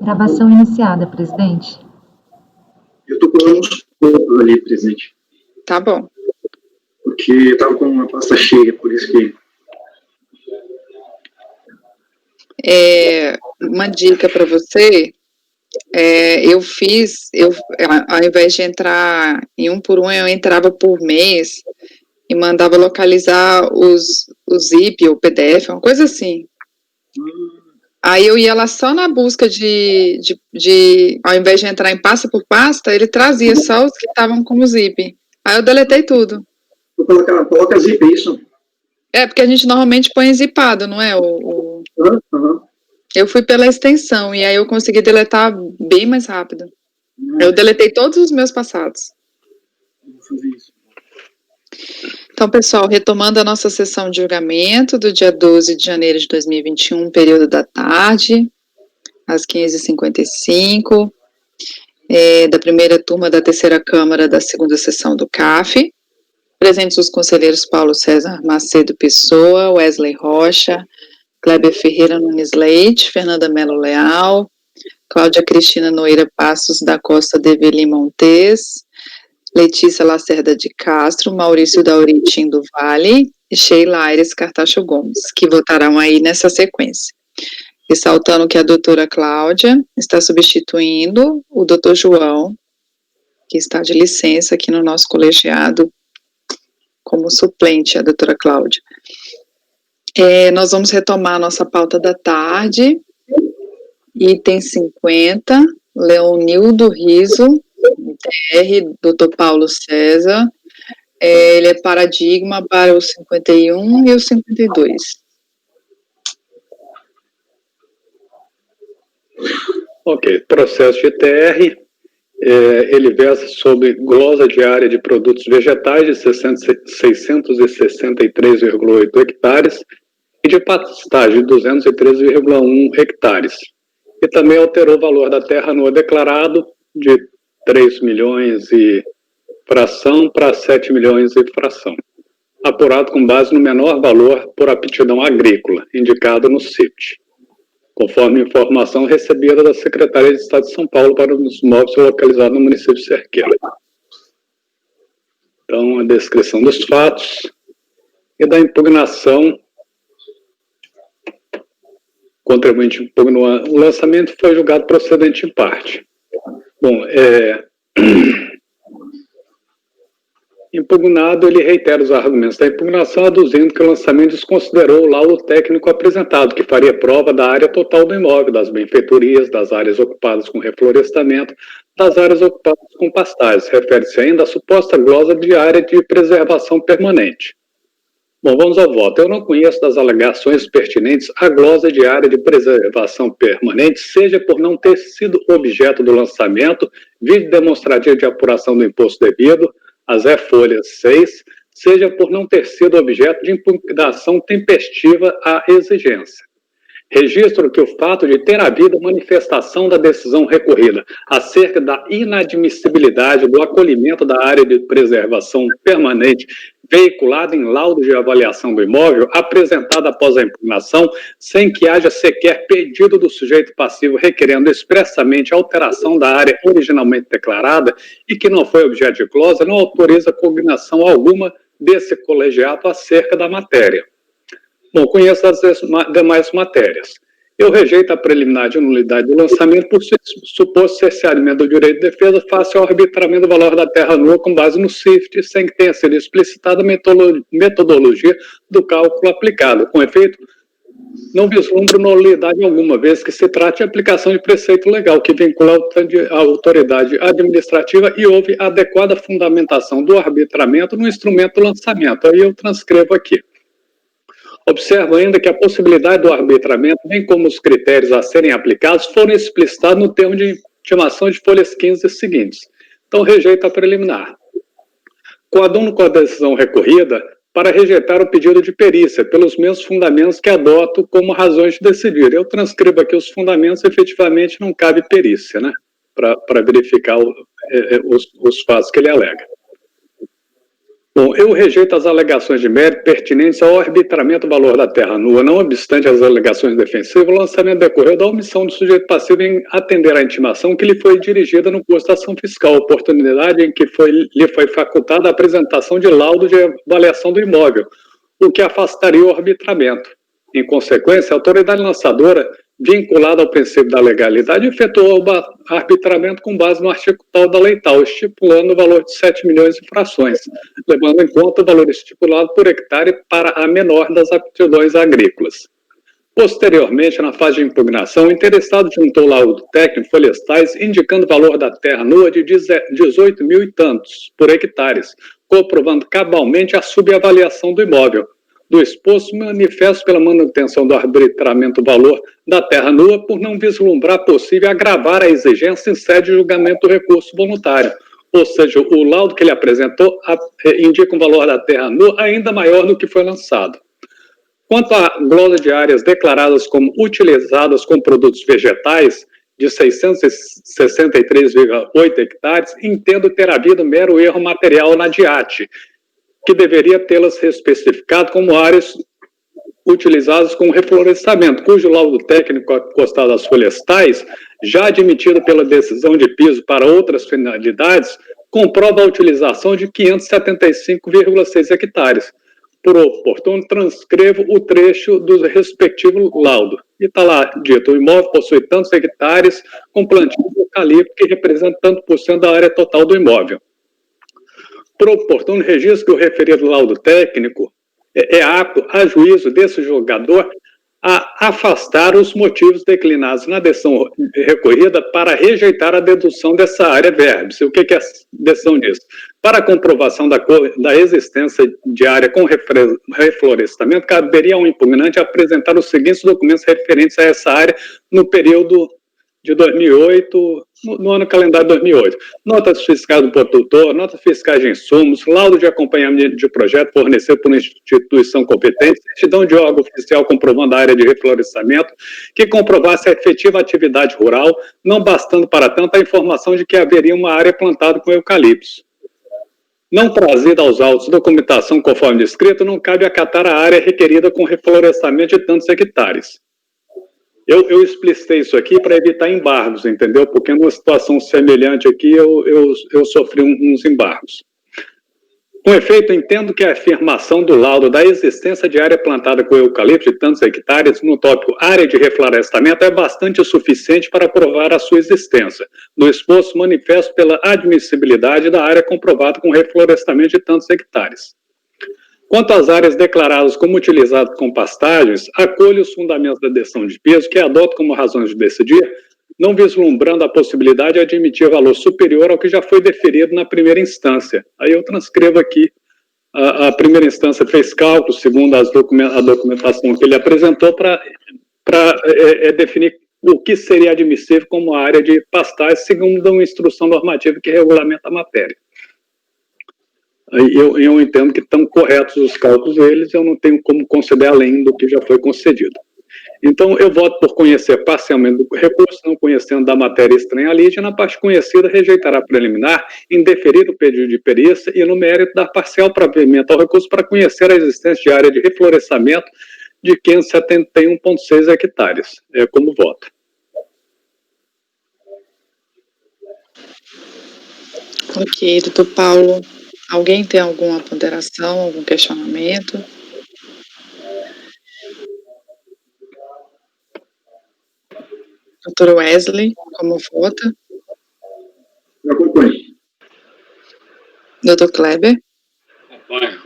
Gravação iniciada, presidente. Eu estou pulando uns pontos ali, presidente. Tá bom. Porque eu estava com uma pasta cheia, por isso que... Uma dica para você, ao invés de entrar em um por um, eu entrava por mês e mandava localizar os zip ou PDF, uma coisa assim. Aí eu ia lá só na busca ao invés de entrar em pasta por pasta, ele trazia só os que estavam como zip. Aí eu deletei tudo. Coloca zip, é isso? Porque a gente normalmente põe zipado, não é? Eu fui pela extensão e aí eu consegui deletar bem mais rápido. Eu deletei todos os meus passados. Vou fazer isso. Então, pessoal, retomando a nossa sessão de julgamento do dia 12 de janeiro de 2021, período da tarde, às 15h55, da primeira turma da terceira Câmara da segunda sessão do CAF. Presentes os conselheiros Paulo César Macedo Pessoa, Wesley Rocha, Kleber Ferreira Nunes Leite, Fernanda Melo Leal, Cláudia Cristina Noeira Passos da Costa Develi Montes, Letícia Lacerda de Castro, Maurício Dauritim do Vale e Sheila Aires Cartacho Gomes, que votarão aí nessa sequência. Ressaltando que a doutora Cláudia está substituindo o doutor João, que está de licença aqui no nosso colegiado, como suplente, a doutora Cláudia. Nós vamos retomar a nossa pauta da tarde, item 50, Leonildo Riso, DR, Dr. Paulo César, ele é paradigma para o 51 e o 52. Ok, processo de TR, ele versa sobre glosa diária de produtos vegetais de 663,8 hectares e de pastagem de 213,1 hectares. E também alterou o valor da terra nua declarado de 3 milhões e fração para 7 milhões e fração, apurado com base no menor valor por aptidão agrícola, indicado no CIPT, conforme informação recebida da Secretaria de Estado de São Paulo para os imóveis localizados no município de Cerqueira. Então, a descrição dos fatos e da impugnação. O contribuinte impugnou o lançamento, foi julgado procedente em parte. Bom, impugnado, ele reitera os argumentos da impugnação, aduzindo que o lançamento desconsiderou o laudo técnico apresentado, que faria prova da área total do imóvel, das benfeitorias, das áreas ocupadas com reflorestamento, das áreas ocupadas com pastagens. Refere-se ainda à suposta glosa de área de preservação permanente. Bom, vamos ao voto. Eu não conheço das alegações pertinentes a glosa de área de preservação permanente, seja por não ter sido objeto do lançamento, vídeo demonstrativo de apuração do imposto devido, a Zé Folha 6, seja por não ter sido objeto de impugnação tempestiva à exigência. Registro que o fato de ter havido manifestação da decisão recorrida acerca da inadmissibilidade do acolhimento da área de preservação permanente veiculada em laudo de avaliação do imóvel, apresentada após a impugnação, sem que haja sequer pedido do sujeito passivo requerendo expressamente a alteração da área originalmente declarada e que não foi objeto de glosa, não autoriza cognação alguma desse colegiado acerca da matéria. Bom, conheço as demais matérias. Eu rejeito a preliminar de nulidade do lançamento por suposto cerceamento do direito de defesa face ao arbitramento do valor da terra nua com base no CIFT, sem que tenha sido explicitada a metodologia do cálculo aplicado. Com efeito, não vislumbro nulidade alguma, vez que se trata de aplicação de preceito legal que vincula a autoridade administrativa e houve adequada fundamentação do arbitramento no instrumento do lançamento. Aí eu transcrevo aqui. Observo ainda que a possibilidade do arbitramento, bem como os critérios a serem aplicados, foram explicitados no termo de intimação de folhas 15 seguintes. Então, rejeito a preliminar. Coaduno com a decisão recorrida para rejeitar o pedido de perícia, pelos mesmos fundamentos que adoto como razões de decidir. Eu transcrevo aqui os fundamentos, efetivamente não cabe perícia, né? Para verificar os fatos que ele alega. Bom, eu rejeito as alegações de mérito pertinentes ao arbitramento do valor da terra nua. Não obstante as alegações defensivas, o lançamento decorreu da omissão do sujeito passivo em atender à intimação que lhe foi dirigida no curso da ação fiscal, oportunidade em que lhe foi facultada a apresentação de laudo de avaliação do imóvel, o que afastaria o arbitramento. Em consequência, a autoridade lançadora, vinculada ao princípio da legalidade, efetuou o arbitramento com base no artigo tal da lei tal, estipulando o valor de 7 milhões de frações, levando em conta o valor estipulado por hectare para a menor das aptidões agrícolas. Posteriormente, na fase de impugnação, o interessado juntou laudo técnico florestais indicando o valor da terra nua de 18 mil e tantos por hectares, comprovando cabalmente a subavaliação do imóvel. Do exposto, manifesto pela manutenção do arbitramento do valor da terra nua por não vislumbrar possível agravar a exigência em sede de julgamento do recurso voluntário. Ou seja, o laudo que ele apresentou indica um valor da terra nua ainda maior do que foi lançado. Quanto à glosa de áreas declaradas como utilizadas com produtos vegetais, de 663,8 hectares, entendo ter havido mero erro material na DIAT, que deveria tê-las especificado como áreas utilizadas com reflorestamento, cujo laudo técnico acostado às florestais, já admitido pela decisão de piso para outras finalidades, comprova a utilização de 575,6 hectares. Por oportuno, transcrevo o trecho do respectivo laudo. E está lá dito, o imóvel possui tantos hectares com plantio de eucalipto que representa tanto por cento da área total do imóvel. Por oportuno, registro que o referido laudo técnico é apto a juízo desse julgador a afastar os motivos declinados na decisão recorrida para rejeitar a dedução dessa área verbis. O que é a decisão disso? Para a comprovação da existência de área com reflorestamento, caberia ao impugnante apresentar os seguintes documentos referentes a essa área no período de 2008, no ano calendário de 2008. Notas fiscais do produtor, notas fiscais de insumos, laudo de acompanhamento de projeto fornecido por instituição competente, certidão de órgão oficial comprovando a área de reflorestamento, que comprovasse a efetiva atividade rural, não bastando para tanto a informação de que haveria uma área plantada com eucaliptos. Não trazida aos autos documentação conforme descrito, não cabe acatar a área requerida com reflorestamento de tantos hectares. Eu explicitei isso aqui para evitar embargos, entendeu? Porque numa situação semelhante aqui, eu sofri uns embargos. Com efeito, entendo que a afirmação do laudo da existência de área plantada com eucalipto de tantos hectares no tópico área de reflorestamento é bastante suficiente para provar a sua existência, no exposto manifesto pela admissibilidade da área comprovada com reflorestamento de tantos hectares. Quanto às áreas declaradas como utilizadas com pastagens, acolho os fundamentos da decisão de peso, que adoto como razões de decidir, não vislumbrando a possibilidade de admitir valor superior ao que já foi deferido na primeira instância. Aí eu transcrevo aqui, a primeira instância fez cálculos, segundo a documentação que ele apresentou, para definir o que seria admissível como área de pastagem, segundo uma instrução normativa que regulamenta a matéria. Eu entendo que estão corretos os cálculos deles, eu não tenho como conceder além do que já foi concedido. Então, eu voto por conhecer parcialmente do recurso, não conhecendo da matéria estranha à lide, na parte conhecida, rejeitará preliminar, indeferir o pedido de perícia e, no mérito, dar parcial provimento ao recurso para conhecer a existência de área de reflorestamento de 571,6 hectares. É como voto. Ok, doutor Paulo. Alguém tem alguma ponderação, algum questionamento? Doutor Wesley, como vota? Eu acompanho. Doutor Kleber? Acompanho.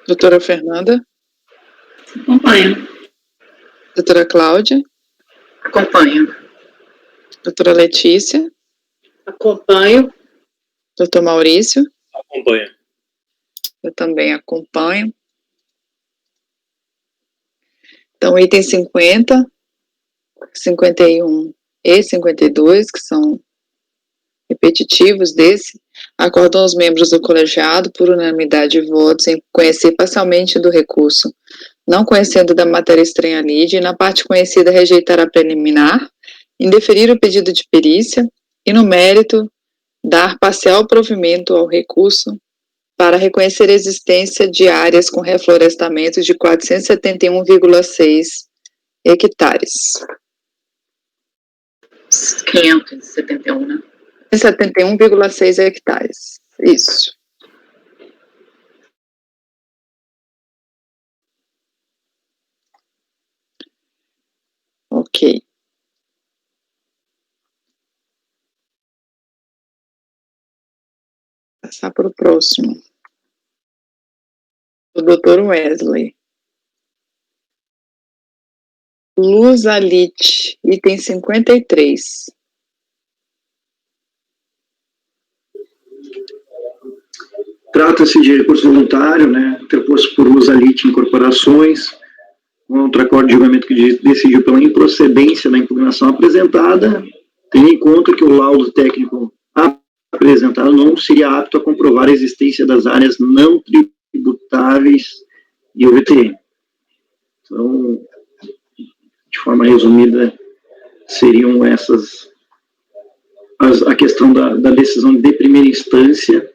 Doutora Fernanda? Acompanho. Doutora Cláudia? Acompanho. Doutora Letícia? Acompanho. Doutor Maurício? Acompanho. Eu também acompanho. Então, item 50, 51 e 52, que são repetitivos desse, acordam os membros do colegiado, por unanimidade de votos, em conhecer parcialmente do recurso, não conhecendo da matéria estranha à lide, e na parte conhecida rejeitar a preliminar, indeferir o pedido de perícia, e no mérito, dar parcial provimento ao recurso para reconhecer a existência de áreas com reflorestamento de 471,6 hectares. 571, né? 71,6 hectares. Isso. Ok. Passar para o próximo. O Dr. Wesley. Luzalite, item 53. Trata-se de recurso voluntário, né, interposto por Luzalite Incorporações, contra acordo de julgamento que decidiu pela improcedência da impugnação apresentada, tendo em conta que o laudo técnico apresentado não seria apto a comprovar a existência das áreas não tributáveis e o VTN. Então, de forma resumida, seriam essas a questão da decisão de primeira instância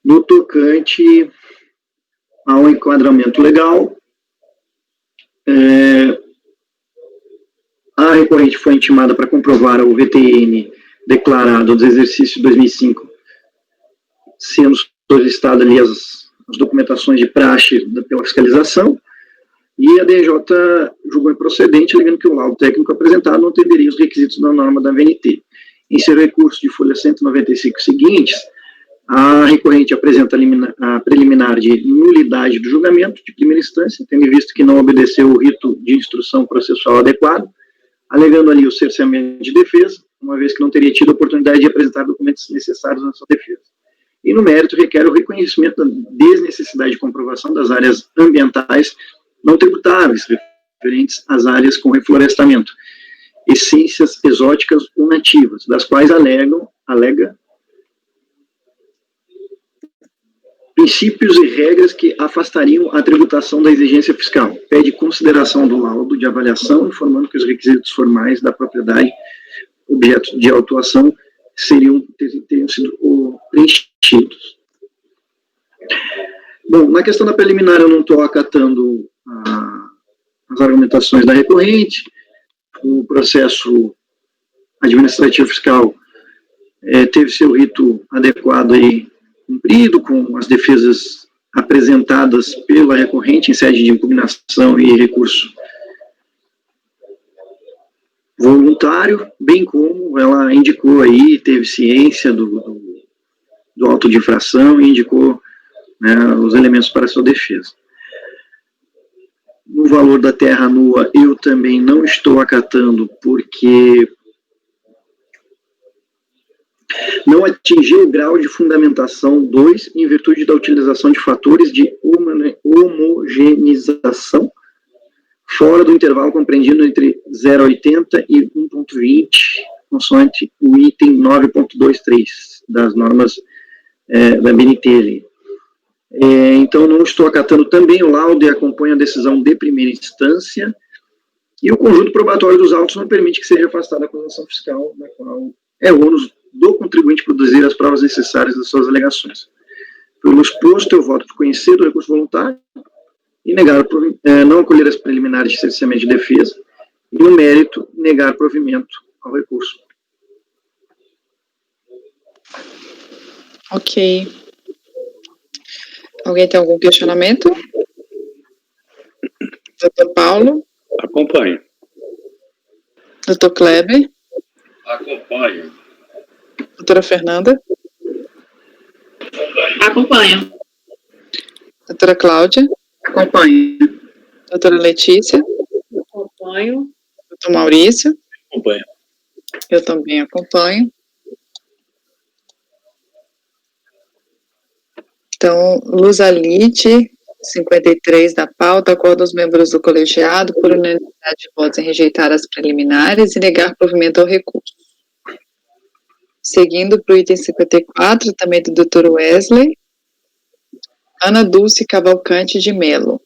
no tocante ao enquadramento legal. A recorrente foi intimada para comprovar o VTN declarado dos exercícios de 2005, sendo solicitado ali as documentações de praxe pela fiscalização, e a DJ julgou improcedente, alegando que o laudo técnico apresentado não atenderia os requisitos da norma da VNT. Em seu recurso de folha 195 seguintes, a recorrente apresenta a preliminar de nulidade do julgamento de primeira instância, tendo visto que não obedeceu o rito de instrução processual adequado, alegando ali o cerceamento de defesa, uma vez que não teria tido a oportunidade de apresentar documentos necessários na sua defesa. E no mérito requer o reconhecimento da desnecessidade de comprovação das áreas ambientais não tributáveis, referentes às áreas com reflorestamento, essências exóticas ou nativas, das quais alega princípios e regras que afastariam a tributação da exigência fiscal. Pede consideração do laudo de avaliação, informando que os requisitos formais da propriedade, objeto de autuação, teriam sido preenchidos. Bom, na questão da preliminar, eu não estou acatando as argumentações da recorrente. O processo administrativo fiscal teve seu rito adequado aí cumprido, com as defesas apresentadas pela recorrente em sede de impugnação e recurso voluntário, bem como ela indicou aí, teve ciência do auto de infração e indicou, né, os elementos para a sua defesa. No valor da terra nua, eu também não estou acatando, porque não atingiu o grau de fundamentação 2, em virtude da utilização de fatores de homogeneização fora do intervalo compreendido entre 0,80 e 1,20, consoante o item 9.23 das normas da BNT ali. Então, não estou acatando também o laudo e acompanho a decisão de primeira instância, e o conjunto probatório dos autos não permite que seja afastada a acusação fiscal, na qual é ônus do contribuinte produzir as provas necessárias das suas alegações. Pelo exposto, eu voto por conhecer do recurso voluntário e não acolher as preliminares de cerceamento de defesa, e, no mérito, negar provimento ao recurso. Ok. Alguém tem algum questionamento? Doutor Paulo? Acompanho. Doutor Kleber? Acompanho. Doutora Fernanda? Acompanho. Doutora Cláudia? Acompanho. Doutora Letícia? Acompanho. Doutor Maurício? Acompanho. Eu também acompanho. Então, Luzalite, 53 da pauta, acorda os membros do colegiado por unanimidade de votos em rejeitar as preliminares e negar provimento ao recurso. Seguindo para o item 54, também do Dr. Wesley, Ana Dulce Cavalcante de Melo.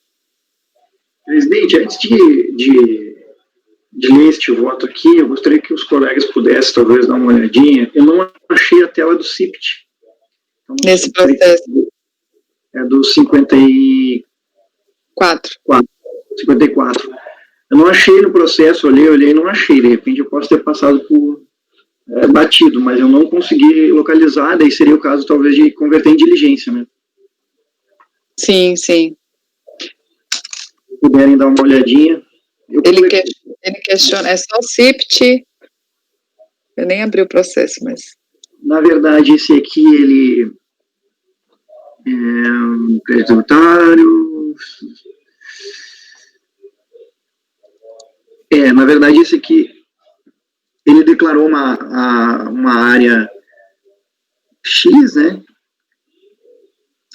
Presidente, antes de ler este voto aqui, eu gostaria que os colegas pudessem talvez dar uma olhadinha. Eu não achei a tela do CIPT. nesse processo. É do 54. 54. Eu não achei no processo, olhei e não achei. De repente eu posso ter passado por batido, mas eu não consegui localizar, daí seria o caso talvez de converter em diligência, né? Sim, sim. Se puderem dar uma olhadinha. Ele questiona, é só o CIPT, eu nem abri o processo, mas... Na verdade, esse aqui, ele é um crédito tributário. Na verdade, esse aqui, ele declarou uma área X, né?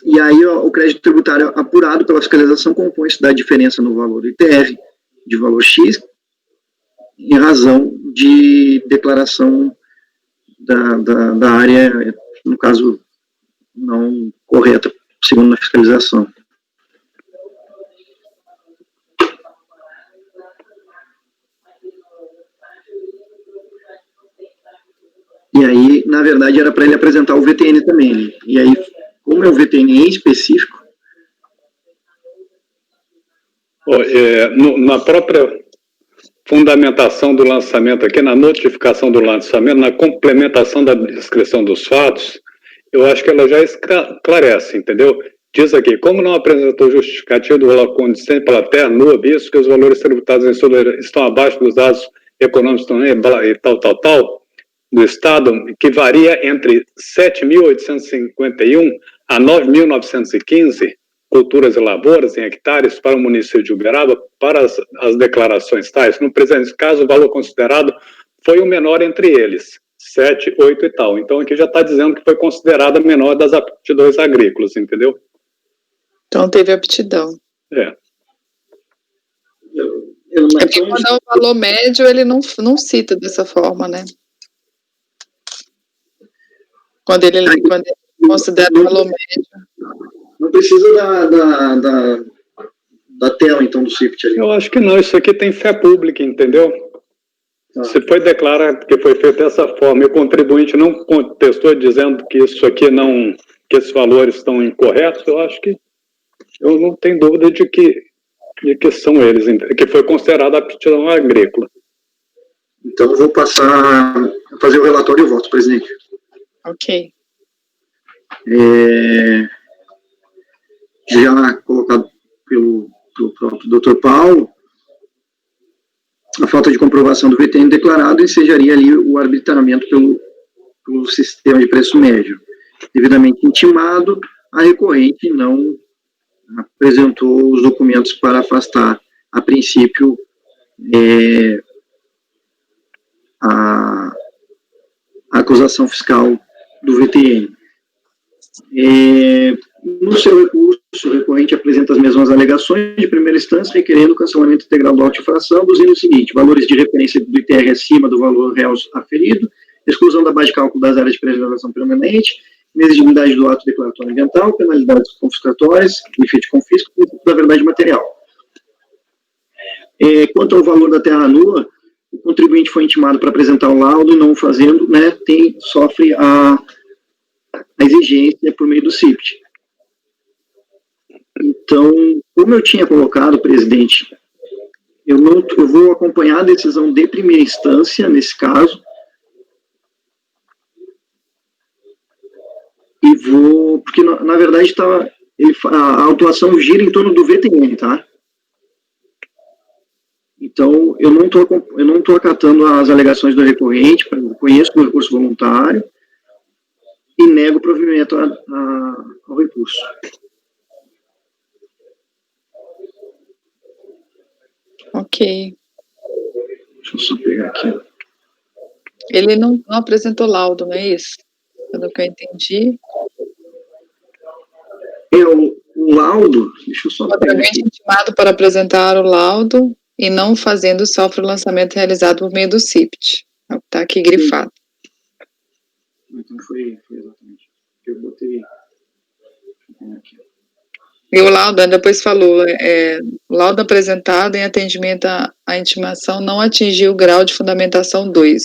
E aí o crédito tributário apurado pela fiscalização compõe-se da diferença no valor do ITR de valor X, em razão de declaração da área, no caso, não correta, segundo a fiscalização. E aí, na verdade, era para ele apresentar o VTN também, né? E aí, como é o VTN em específico... Na própria fundamentação do lançamento aqui, na notificação do lançamento, na complementação da descrição dos fatos, eu acho que ela já esclarece, entendeu? Diz aqui, como não apresentou justificativo do valor condizente pela terra, nua, visto que os valores tributados em soberania estão abaixo dos dados econômicos e tal, do Estado, que varia entre 7.851 a 9.915 culturas e lavouras em hectares para o município de Uberaba, para as declarações tais. No presente caso, o valor considerado foi o menor entre eles, 7, 8 e tal. Então, aqui já está dizendo que foi considerada a menor das aptidões agrícolas, entendeu? Então, teve aptidão. É. Porque quando é o valor médio, ele não cita dessa forma, né? Quando ele considera o valor médio. Não precisa da tela, então, do CIPT ali. Eu acho que não, isso aqui tem fé pública, entendeu? Se foi declarado que foi feito dessa forma e o contribuinte não contestou dizendo que isso aqui não, que esses valores estão incorretos, eu acho que eu não tenho dúvida de que são eles, que foi considerada aptidão agrícola. Então, eu vou passar a fazer o relatório e o voto, presidente. Ok. Já colocado pelo próprio Dr. Paulo, a falta de comprovação do VTN declarado ensejaria ali o arbitramento pelo sistema de preço médio. Devidamente intimado, a recorrente não apresentou os documentos para afastar, a princípio, a acusação fiscal do VTN. No seu recurso, o recorrente apresenta as mesmas alegações de primeira instância, requerendo o cancelamento integral da auto-infração, aduzindo o seguinte: valores de referência do ITR acima do valor real aferido, exclusão da base de cálculo das áreas de preservação permanente, inexigibilidade do ato declaratório ambiental, penalidades confiscatórias, efeito de confisco, princípio da verdade material. Quanto ao valor da terra nua, o contribuinte foi intimado para apresentar o laudo e não o fazendo, né, sofre a exigência por meio do CIPT. Então, como eu tinha colocado, presidente, eu vou acompanhar a decisão de primeira instância, nesse caso, e vou, porque na verdade a autuação gira em torno do VTN, tá? Então, eu não estou acatando as alegações do recorrente, eu conheço o recurso voluntário, e nego o provimento ao recurso. Ok. Deixa eu só pegar aqui. Ele não apresentou laudo, não é isso? Pelo que eu entendi. O laudo, deixa eu só pegar aqui. Intimado para apresentar o laudo e não fazendo sofre o lançamento realizado por meio do CIPT. Está aqui grifado. Então foi exatamente. Eu botei aqui. E o laudo, depois falou, o laudo apresentado em atendimento à intimação não atingiu o grau de fundamentação 2.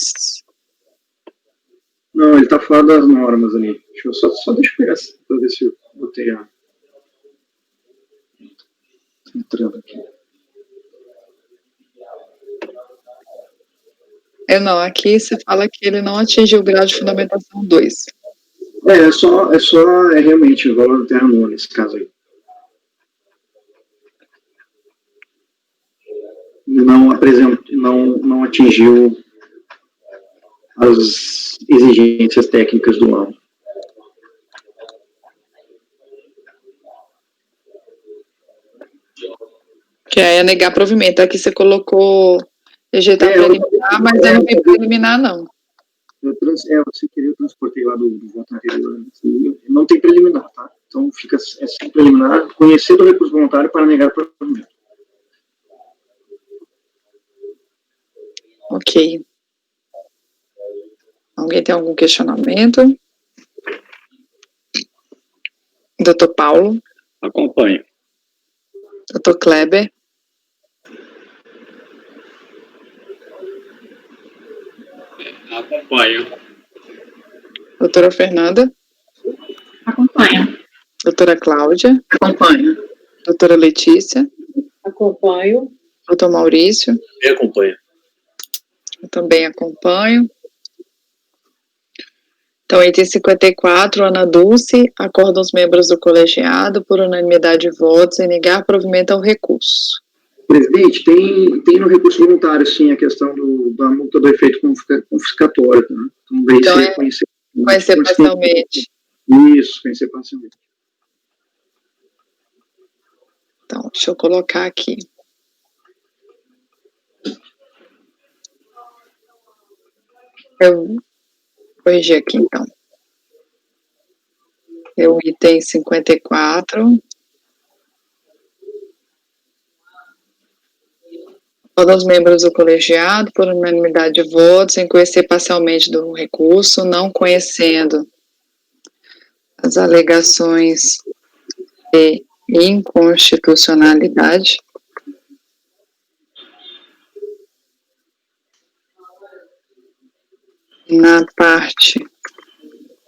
Não, ele está fora das normas ali. Deixa eu só deixa eu pegar para ver se eu botei a. Entrando aqui. Aqui você fala que ele não atingiu o grau de fundamentação 2. É realmente o valor da terra nua nesse caso aí. Não atingiu as exigências técnicas do laudo. Que é negar provimento. Aqui você colocou rejeitar preliminar, mas eu não vi preliminar, não. Sem querer, eu transportei lá do voto anterior. Não tem preliminar, tá? Então, fica sem preliminar, conhecer do recurso voluntário para negar provimento. Ok. Alguém tem algum questionamento? Doutor Paulo? Acompanho. Doutor Kleber? Acompanho. Doutora Fernanda? Acompanho. Doutora Cláudia? Acompanho. Doutora Letícia? Acompanho. Doutor Maurício? Eu acompanho. Eu também acompanho. Então, item 54, Ana Dulce, acordam os membros do colegiado por unanimidade de votos em negar provimento ao recurso. Presidente, tem no recurso voluntário, sim, a questão da multa do efeito confiscatório. Tá? Então, conhecer parcialmente. Isso, conhecer parcialmente. Então, deixa eu colocar aqui. Eu corrigi aqui, então. O item 54. Todos os membros do colegiado, por unanimidade de votos, em conhecer parcialmente do recurso, não conhecendo as alegações de inconstitucionalidade, na parte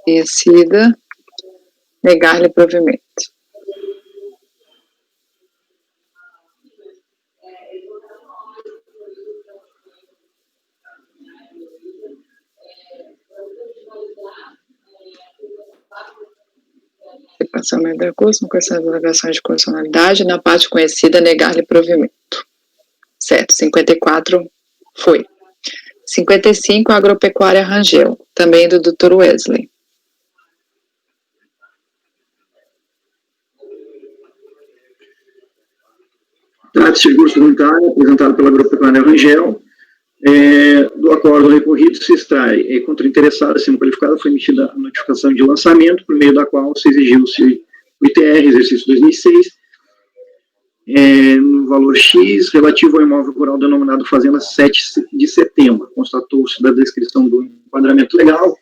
conhecida, negar-lhe provimento. Parcialmente do recurso, não conhecendo as alegações de constitucionalidade, na parte conhecida, negar-lhe provimento. Certo, 54 foi. 55, Agropecuária Rangel, também do Dr. Wesley. Trata-se de recurso voluntário apresentado pela Agropecuária Rangel. Do acordo recorrido se extrai contra o interessado acima qualificado foi emitida a notificação de lançamento, por meio da qual se exigiu-se o ITR, exercício 2006, no valor X, relativo ao imóvel rural denominado Fazenda 7 de Setembro. Constatou-se da descrição do enquadramento legal,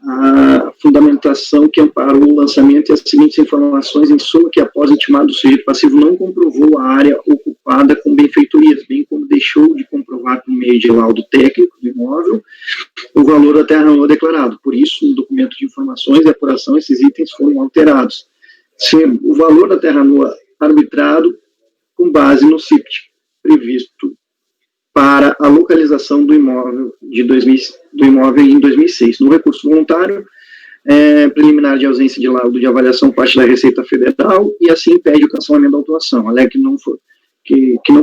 a fundamentação que amparou o lançamento e as seguintes informações, em suma, que após intimado do sujeito passivo não comprovou a área ocupada com benfeitorias, bem como deixou de comprovar por meio de laudo técnico do imóvel o valor da terra nua declarado. Por isso, no documento de informações e apuração, esses itens foram alterados, sendo o valor da terra nua arbitrado com base no CIPT previsto para a localização do imóvel em 2006. No recurso voluntário, preliminar de ausência de laudo de avaliação parte da Receita Federal e assim impede o cancelamento da autuação. Alega que não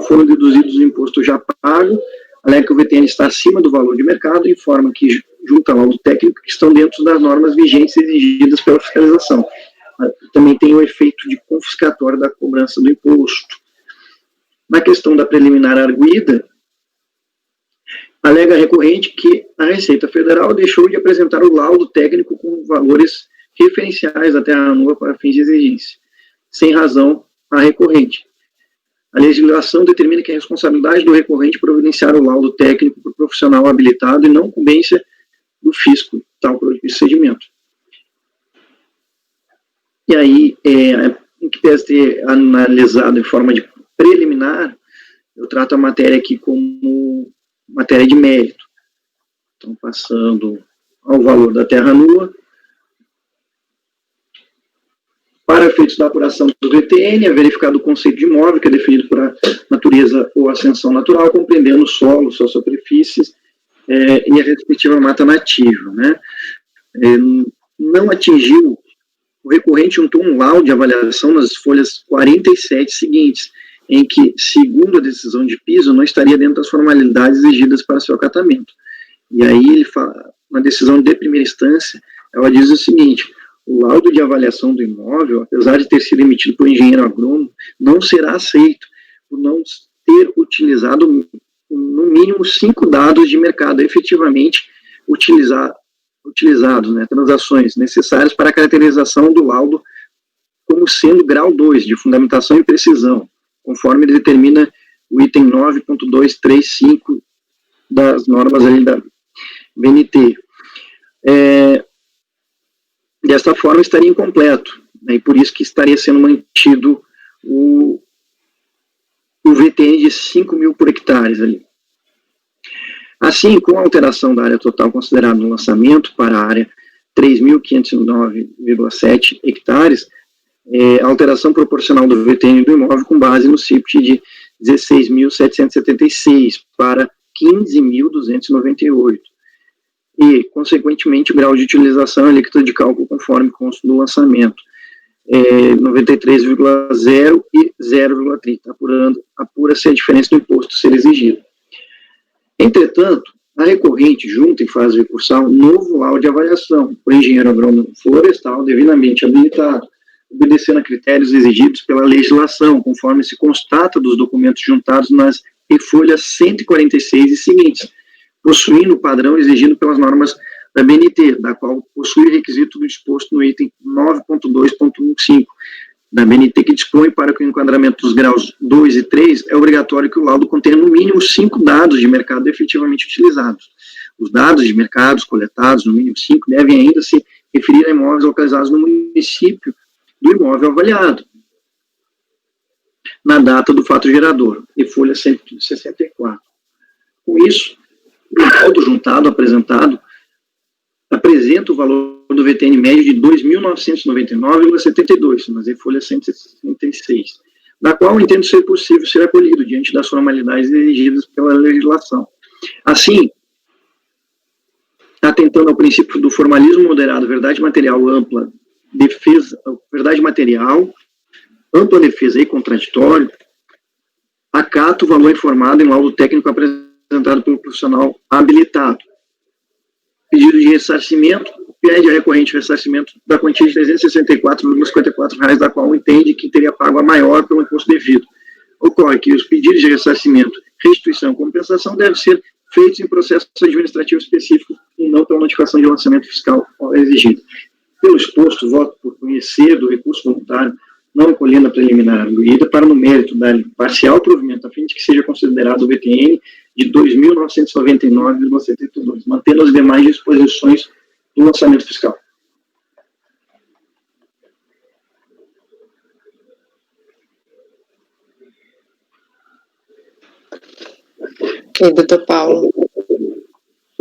foram deduzidos os impostos já pagos, alega que o VTN está acima do valor de mercado e informa que, junto ao laudo técnico, que estão dentro das normas vigentes exigidas pela fiscalização. Também tem o efeito de confiscatório da cobrança do imposto. Na questão da preliminar arguida, alega a recorrente que a Receita Federal deixou de apresentar o laudo técnico com valores referenciais da terra nua para fins de exigência, sem razão a recorrente. A legislação determina que a responsabilidade do recorrente providenciar o laudo técnico por profissional habilitado e não incumbência do fisco tal procedimento. E aí, em que pese ter analisado em forma de preliminar, eu trato a matéria aqui como matéria de mérito. Então, passando ao valor da terra nua, Para efeitos da apuração do VTN, é verificado o conceito de imóvel, que é definido por a natureza ou ascensão natural, compreendendo o solo, suas superfícies e a respectiva mata nativa. Né? Não atingiu, o recorrente juntou um laudo de avaliação nas folhas 47 seguintes, em que, segundo a decisão de piso, não estaria dentro das formalidades exigidas para seu acatamento. E aí, ele fala, na decisão de primeira instância, ela diz o seguinte: o laudo de avaliação do imóvel, apesar de ter sido emitido por engenheiro agrônomo, não será aceito por não ter utilizado, no mínimo, 5 dados de mercado efetivamente utilizados, né, transações necessárias para a caracterização do laudo como sendo grau 2 de fundamentação e precisão, conforme determina o item 9.235 das normas ali da BNT. Desta forma, estaria incompleto, né, e por isso que estaria sendo mantido o VTN de 5.000 por hectares ali. Assim, com a alteração da área total considerada no lançamento para a área 3.509,7 hectares, a alteração proporcional do VTN do imóvel com base no CIPT de 16.776 para 15.298. E, consequentemente, o grau de utilização é líquido de cálculo conforme consta do lançamento, 93,0 e 0,30, apura-se a diferença do imposto a ser exigido. Entretanto, a recorrente junta e faz recursal novo laudo de avaliação por engenheiro agrônomo florestal devidamente habilitado, obedecendo a critérios exigidos pela legislação, conforme se constata dos documentos juntados nas folhas 146 e seguintes, possuindo o padrão exigido pelas normas da BNT, da qual possui o requisito do disposto no item 9.2.15 da BNT, que dispõe para que o enquadramento dos graus 2 e 3 é obrigatório que o laudo contenha no mínimo 5 dados de mercado efetivamente utilizados. Os dados de mercados coletados, no mínimo 5, devem ainda se referir a imóveis localizados no município do imóvel avaliado, na data do fato gerador, e folha 164. Com isso, o laudo juntado apresentado apresenta o valor do VTN médio de 2.999,72, mas em folha 166, da qual entendo ser possível ser acolhido diante das formalidades exigidas pela legislação. Assim, atentando ao princípio do formalismo moderado, verdade material ampla, ampla defesa e contraditório, acato o valor informado em laudo técnico apresentado pelo profissional habilitado. Pedido de ressarcimento, pede a recorrente ressarcimento da quantia de R$ 364,54, da qual entende que teria pago a maior pelo imposto devido. Ocorre que os pedidos de ressarcimento, restituição e compensação devem ser feitos em processo administrativo específico e não pela notificação de lançamento fiscal exigido. Pelo exposto, voto por conhecer do recurso voluntário não acolhendo a preliminar arguída para no mérito dar parcial provimento a fim de que seja considerado o VTN de 2.999,72, mantendo as demais disposições do lançamento fiscal. Ok, doutor Paulo.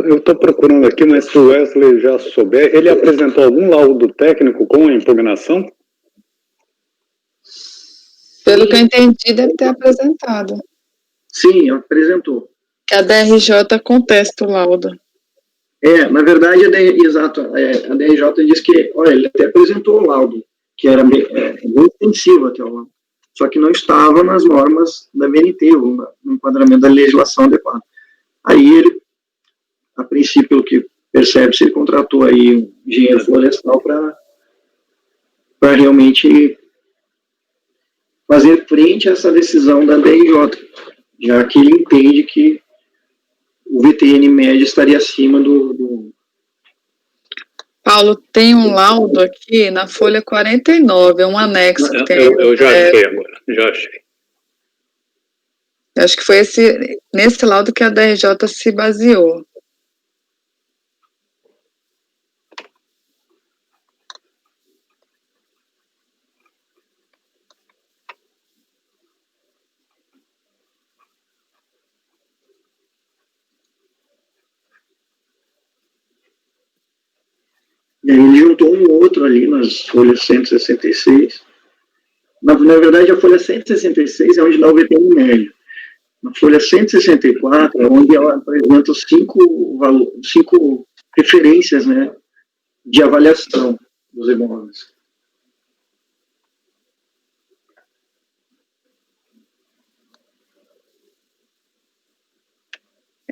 Eu estou procurando aqui, mas se o Wesley já souber, ele apresentou algum laudo técnico com a impugnação? Pelo que eu entendi, deve ter apresentado. Sim, apresentou. Que a DRJ contesta o laudo. Na verdade, a DRJ diz que, olha, ele até apresentou o laudo, que era bem extensivo até o laudo, só que não estava nas normas da BNT, no enquadramento da legislação adequada. Aí ele, a princípio, pelo que percebe-se, ele contratou aí um engenheiro florestal para realmente fazer frente a essa decisão da DRJ, já que ele entende que o VTN médio estaria acima do... Paulo, tem um laudo aqui na folha 49, é um anexo que tem. Eu já achei agora, já achei. Acho que foi nesse laudo que a DRJ se baseou. E aí ele juntou um outro ali nas folhas 166. Na verdade, a folha 166 é onde dá o VTN médio. Na folha 164 é onde ela apresenta cinco referências, né, de avaliação dos imóveis.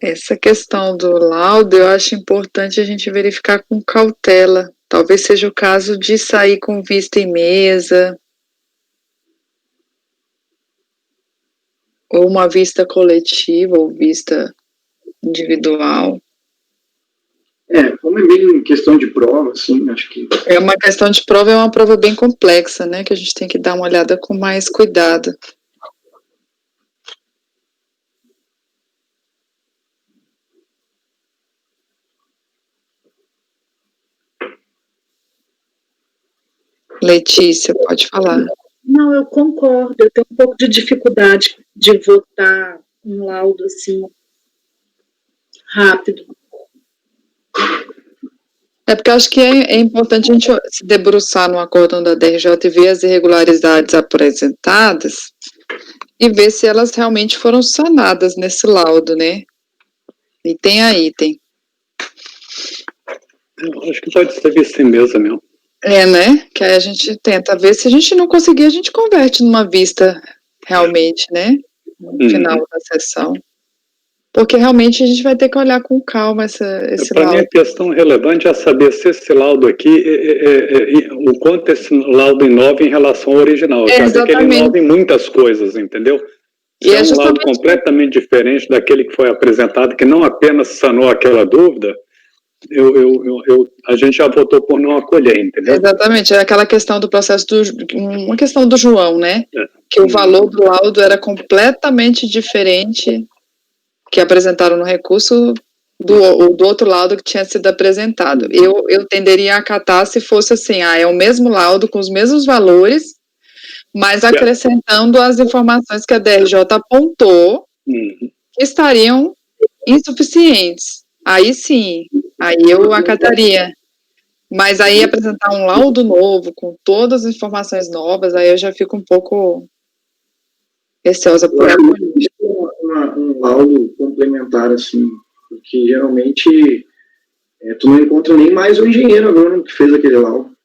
Essa questão do laudo, eu acho importante a gente verificar com cautela. Talvez seja o caso de sair com vista em mesa, ou uma vista coletiva, ou vista individual. Como é bem questão de prova, assim, acho que... É uma questão de prova, é uma prova bem complexa, né, que a gente tem que dar uma olhada com mais cuidado. Letícia, pode falar. Não, eu concordo. Eu tenho um pouco de dificuldade de votar um laudo assim rápido. É porque eu acho que é importante a gente se debruçar no acórdão da DRJ e ver as irregularidades apresentadas e ver se elas realmente foram sanadas nesse laudo, né? Item a item. Eu acho que pode ser visto em mesa mesmo. Né? Que aí a gente tenta ver. Se a gente não conseguir, a gente converte numa vista realmente, né? No final da sessão. Porque realmente a gente vai ter que olhar com calma esse Para mim, laudo. a questão relevante é saber se esse laudo aqui, o quanto esse laudo inova em relação ao original. Já sei que ele inova em muitas coisas, entendeu? Se é um laudo completamente diferente daquele que foi apresentado, que não apenas sanou aquela dúvida, a gente já votou por não acolher, entendeu? Exatamente, é aquela questão do processo, uma questão do João, né? Que o valor do laudo era completamente diferente que apresentaram no recurso do outro laudo que tinha sido apresentado. Eu tenderia a acatar se fosse assim, é o mesmo laudo com os mesmos valores, mas acrescentando as informações que a DRJ apontou que estariam insuficientes. Aí sim, aí eu acataria. Mas aí apresentar um laudo novo, com todas as informações novas, aí eu já fico um pouco receosa por acolher. Um laudo complementar, assim, porque geralmente tu não encontra nem mais o engenheiro agrônomo que fez aquele laudo.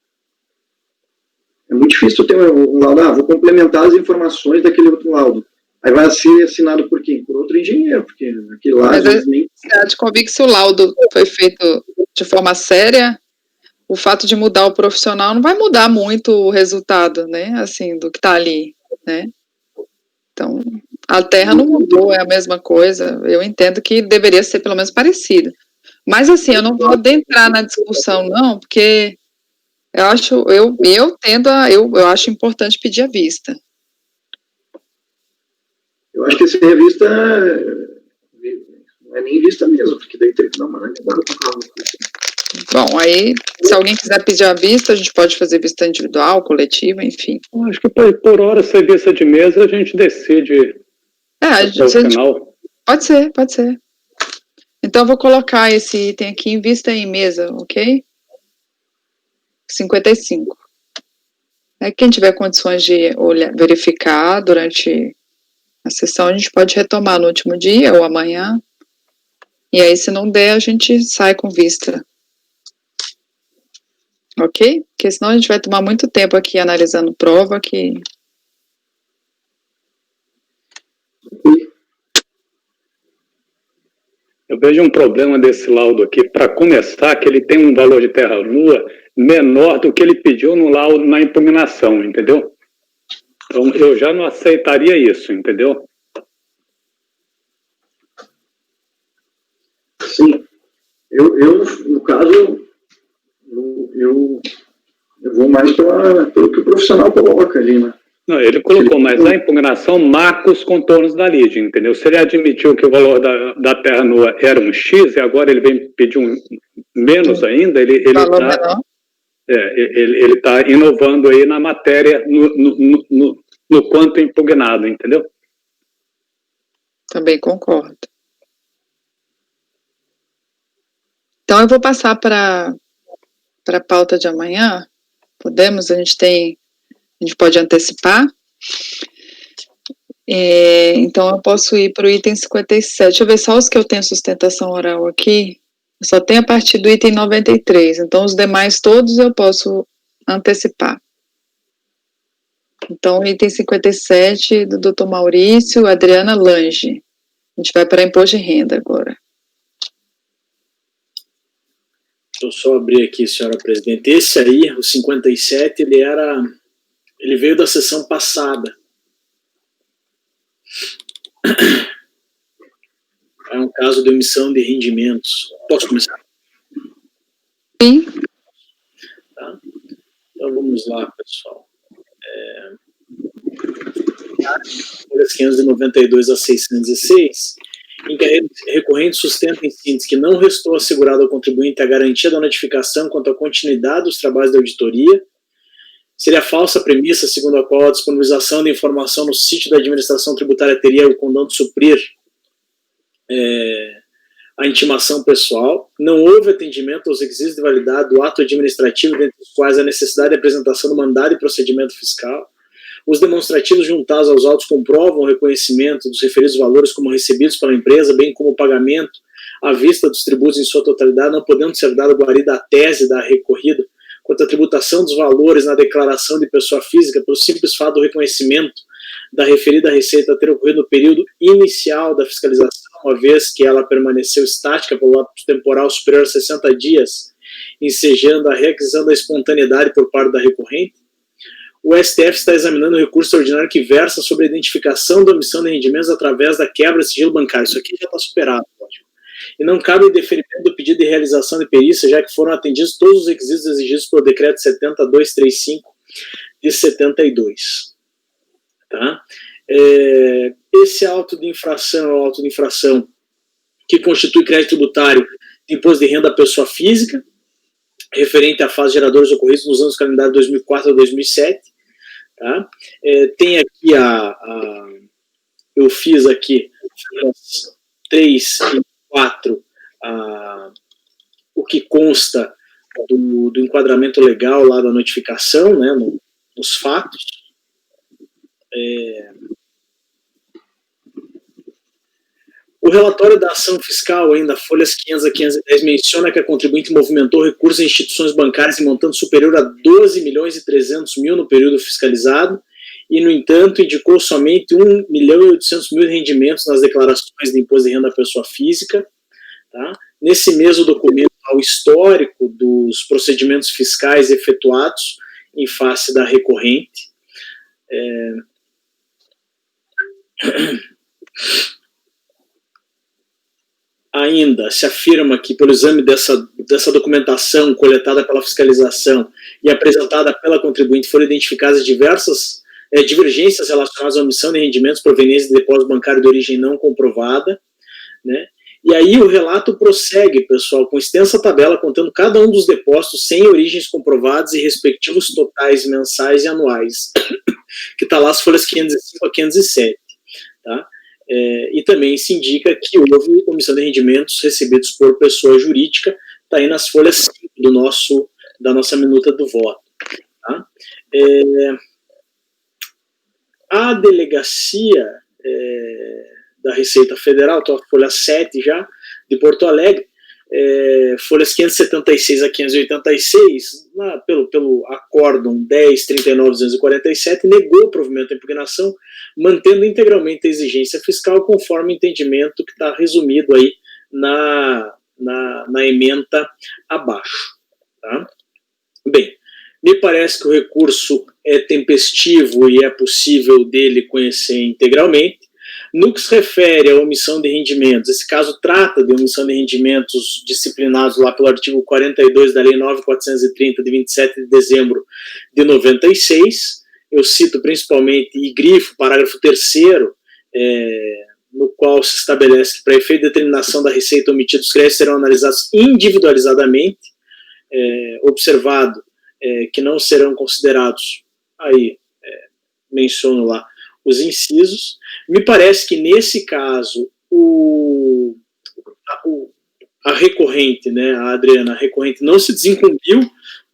É muito difícil ter um laudo, vou complementar as informações daquele outro laudo. Aí vai ser assinado por quem? Por outro engenheiro, porque aquele lá... Mas você há de convir que se o laudo foi feito de forma séria, o fato de mudar o profissional não vai mudar muito o resultado, né, assim, do que está ali, né? Então, a terra não mudou, é a mesma coisa. Eu entendo que deveria ser pelo menos parecido. Mas, assim, eu não vou adentrar na discussão, não, porque eu acho importante pedir a vista. Eu acho que essa revista não é nem vista mesmo, porque daí tem que dar uma analisada com calma. Bom, aí, se alguém quiser pedir a vista, a gente pode fazer vista individual, coletiva, enfim. Acho que por hora, ser vista de mesa, a gente decide até o final. Pode ser. Então, eu vou colocar esse item aqui em vista em mesa, ok? 55. Quem tiver condições de verificar durante a sessão, a gente pode retomar no último dia ou amanhã. E aí, se não der, a gente sai com vista. Ok? Porque senão a gente vai tomar muito tempo aqui analisando prova que... Eu vejo um problema desse laudo aqui, para começar, que ele tem um valor de terra nua menor do que ele pediu no laudo na impugnação, entendeu? Então, eu já não aceitaria isso, entendeu? Sim. Eu no caso, eu vou mais pelo que o profissional coloca ali, né? Não, ele colocou, mas na impugnação marca os contornos da lide, entendeu? Se ele admitiu que o valor da terra nua era um X e agora ele vem pedir um menos ainda, ele está inovando aí na matéria, no quanto impugnado, entendeu? Também concordo. Então, eu vou passar para para a pauta de amanhã? Podemos? A gente pode antecipar? Então, eu posso ir para o item 57. Deixa eu ver só os que eu tenho sustentação oral aqui. Eu só tenho a partir do item 93. Então, os demais todos eu posso antecipar. Então, item 57 do Dr. Maurício, Adriana Lange. A gente vai para imposto de renda agora. Deixa eu só abrir aqui, senhora presidente. Esse aí, o 57, ele veio da sessão passada. É um caso de omissão de rendimentos. Posso começar? Sim. Tá? Então vamos lá, pessoal. Folhas 592 a 606, em que a recorrente sustenta em síntese que não restou assegurado ao contribuinte a garantia da notificação quanto à continuidade dos trabalhos da auditoria. Seria falsa a premissa segundo a qual a disponibilização de informação no sítio da administração tributária teria o condão de suprir a intimação pessoal. Não houve atendimento aos requisitos de validade do ato administrativo, dentre os quais a necessidade de apresentação do mandado e procedimento fiscal. Os demonstrativos juntados aos autos comprovam o reconhecimento dos referidos valores como recebidos pela empresa, bem como o pagamento à vista dos tributos em sua totalidade, não podendo ser dado guarida à tese da recorrida quanto à tributação dos valores na declaração de pessoa física pelo simples fato do reconhecimento da referida receita ter ocorrido no período inicial da fiscalização, uma vez que ela permaneceu estática pelo lapso temporal superior a 60 dias, ensejando a requisição da espontaneidade por parte da recorrente. O STF está examinando o recurso ordinário que versa sobre a identificação da omissão de rendimentos através da quebra de sigilo bancário. Isso aqui já está superado, lógico. E não cabe o deferimento do pedido de realização de perícia, já que foram atendidos todos os requisitos exigidos pelo Decreto 70.235 de 72. Tá? Esse auto de infração é o auto de infração que constitui crédito tributário de imposto de renda à pessoa física, referente à fase de geradores ocorridos nos anos calendário 2004 a 2007. Tá? Tem aqui eu fiz aqui 3 e 4 o que consta do enquadramento legal lá da notificação, né, nos fatos. O relatório da ação fiscal, ainda folhas 500 a 510, menciona que a contribuinte movimentou recursos em instituições bancárias em montante superior a 12.300.000 no período fiscalizado e, no entanto, indicou somente 1.800.000 de rendimentos nas declarações de imposto de renda à pessoa física. Tá? Nesse mesmo documento, há o histórico dos procedimentos fiscais efetuados em face da recorrente. Ainda se afirma que, pelo exame dessa documentação coletada pela fiscalização e apresentada pela contribuinte, foram identificadas diversas divergências relacionadas à omissão de rendimentos provenientes de depósito bancário de origem não comprovada, né? E aí o relato prossegue, pessoal, com extensa tabela contando cada um dos depósitos sem origens comprovadas e respectivos totais mensais e anuais, que está lá as folhas 505 a 507, tá? E também se indica que houve omissão de rendimentos recebidos por pessoa jurídica, está aí nas folhas 5 da nossa minuta do voto. Tá? A delegacia da Receita Federal, estou na folha 7 já, de Porto Alegre, folhas 576 a 586, pelo acórdão 10.39.247, negou o provimento da impugnação, mantendo integralmente a exigência fiscal conforme o entendimento que está resumido aí na ementa abaixo. Tá? Bem, me parece que o recurso é tempestivo e é possível dele conhecer integralmente. No que se refere à omissão de rendimentos, esse caso trata de omissão de rendimentos disciplinados lá pelo artigo 42 da Lei 9.430, de 27 de dezembro de 96. Eu cito principalmente e grifo, parágrafo 3º, no qual se estabelece que, para efeito de determinação da receita omitida, os créditos serão analisados individualizadamente, observado que não serão considerados, aí menciono lá, os incisos. Me parece que, nesse caso, a recorrente, né, a Adriana, a recorrente não se desincumbiu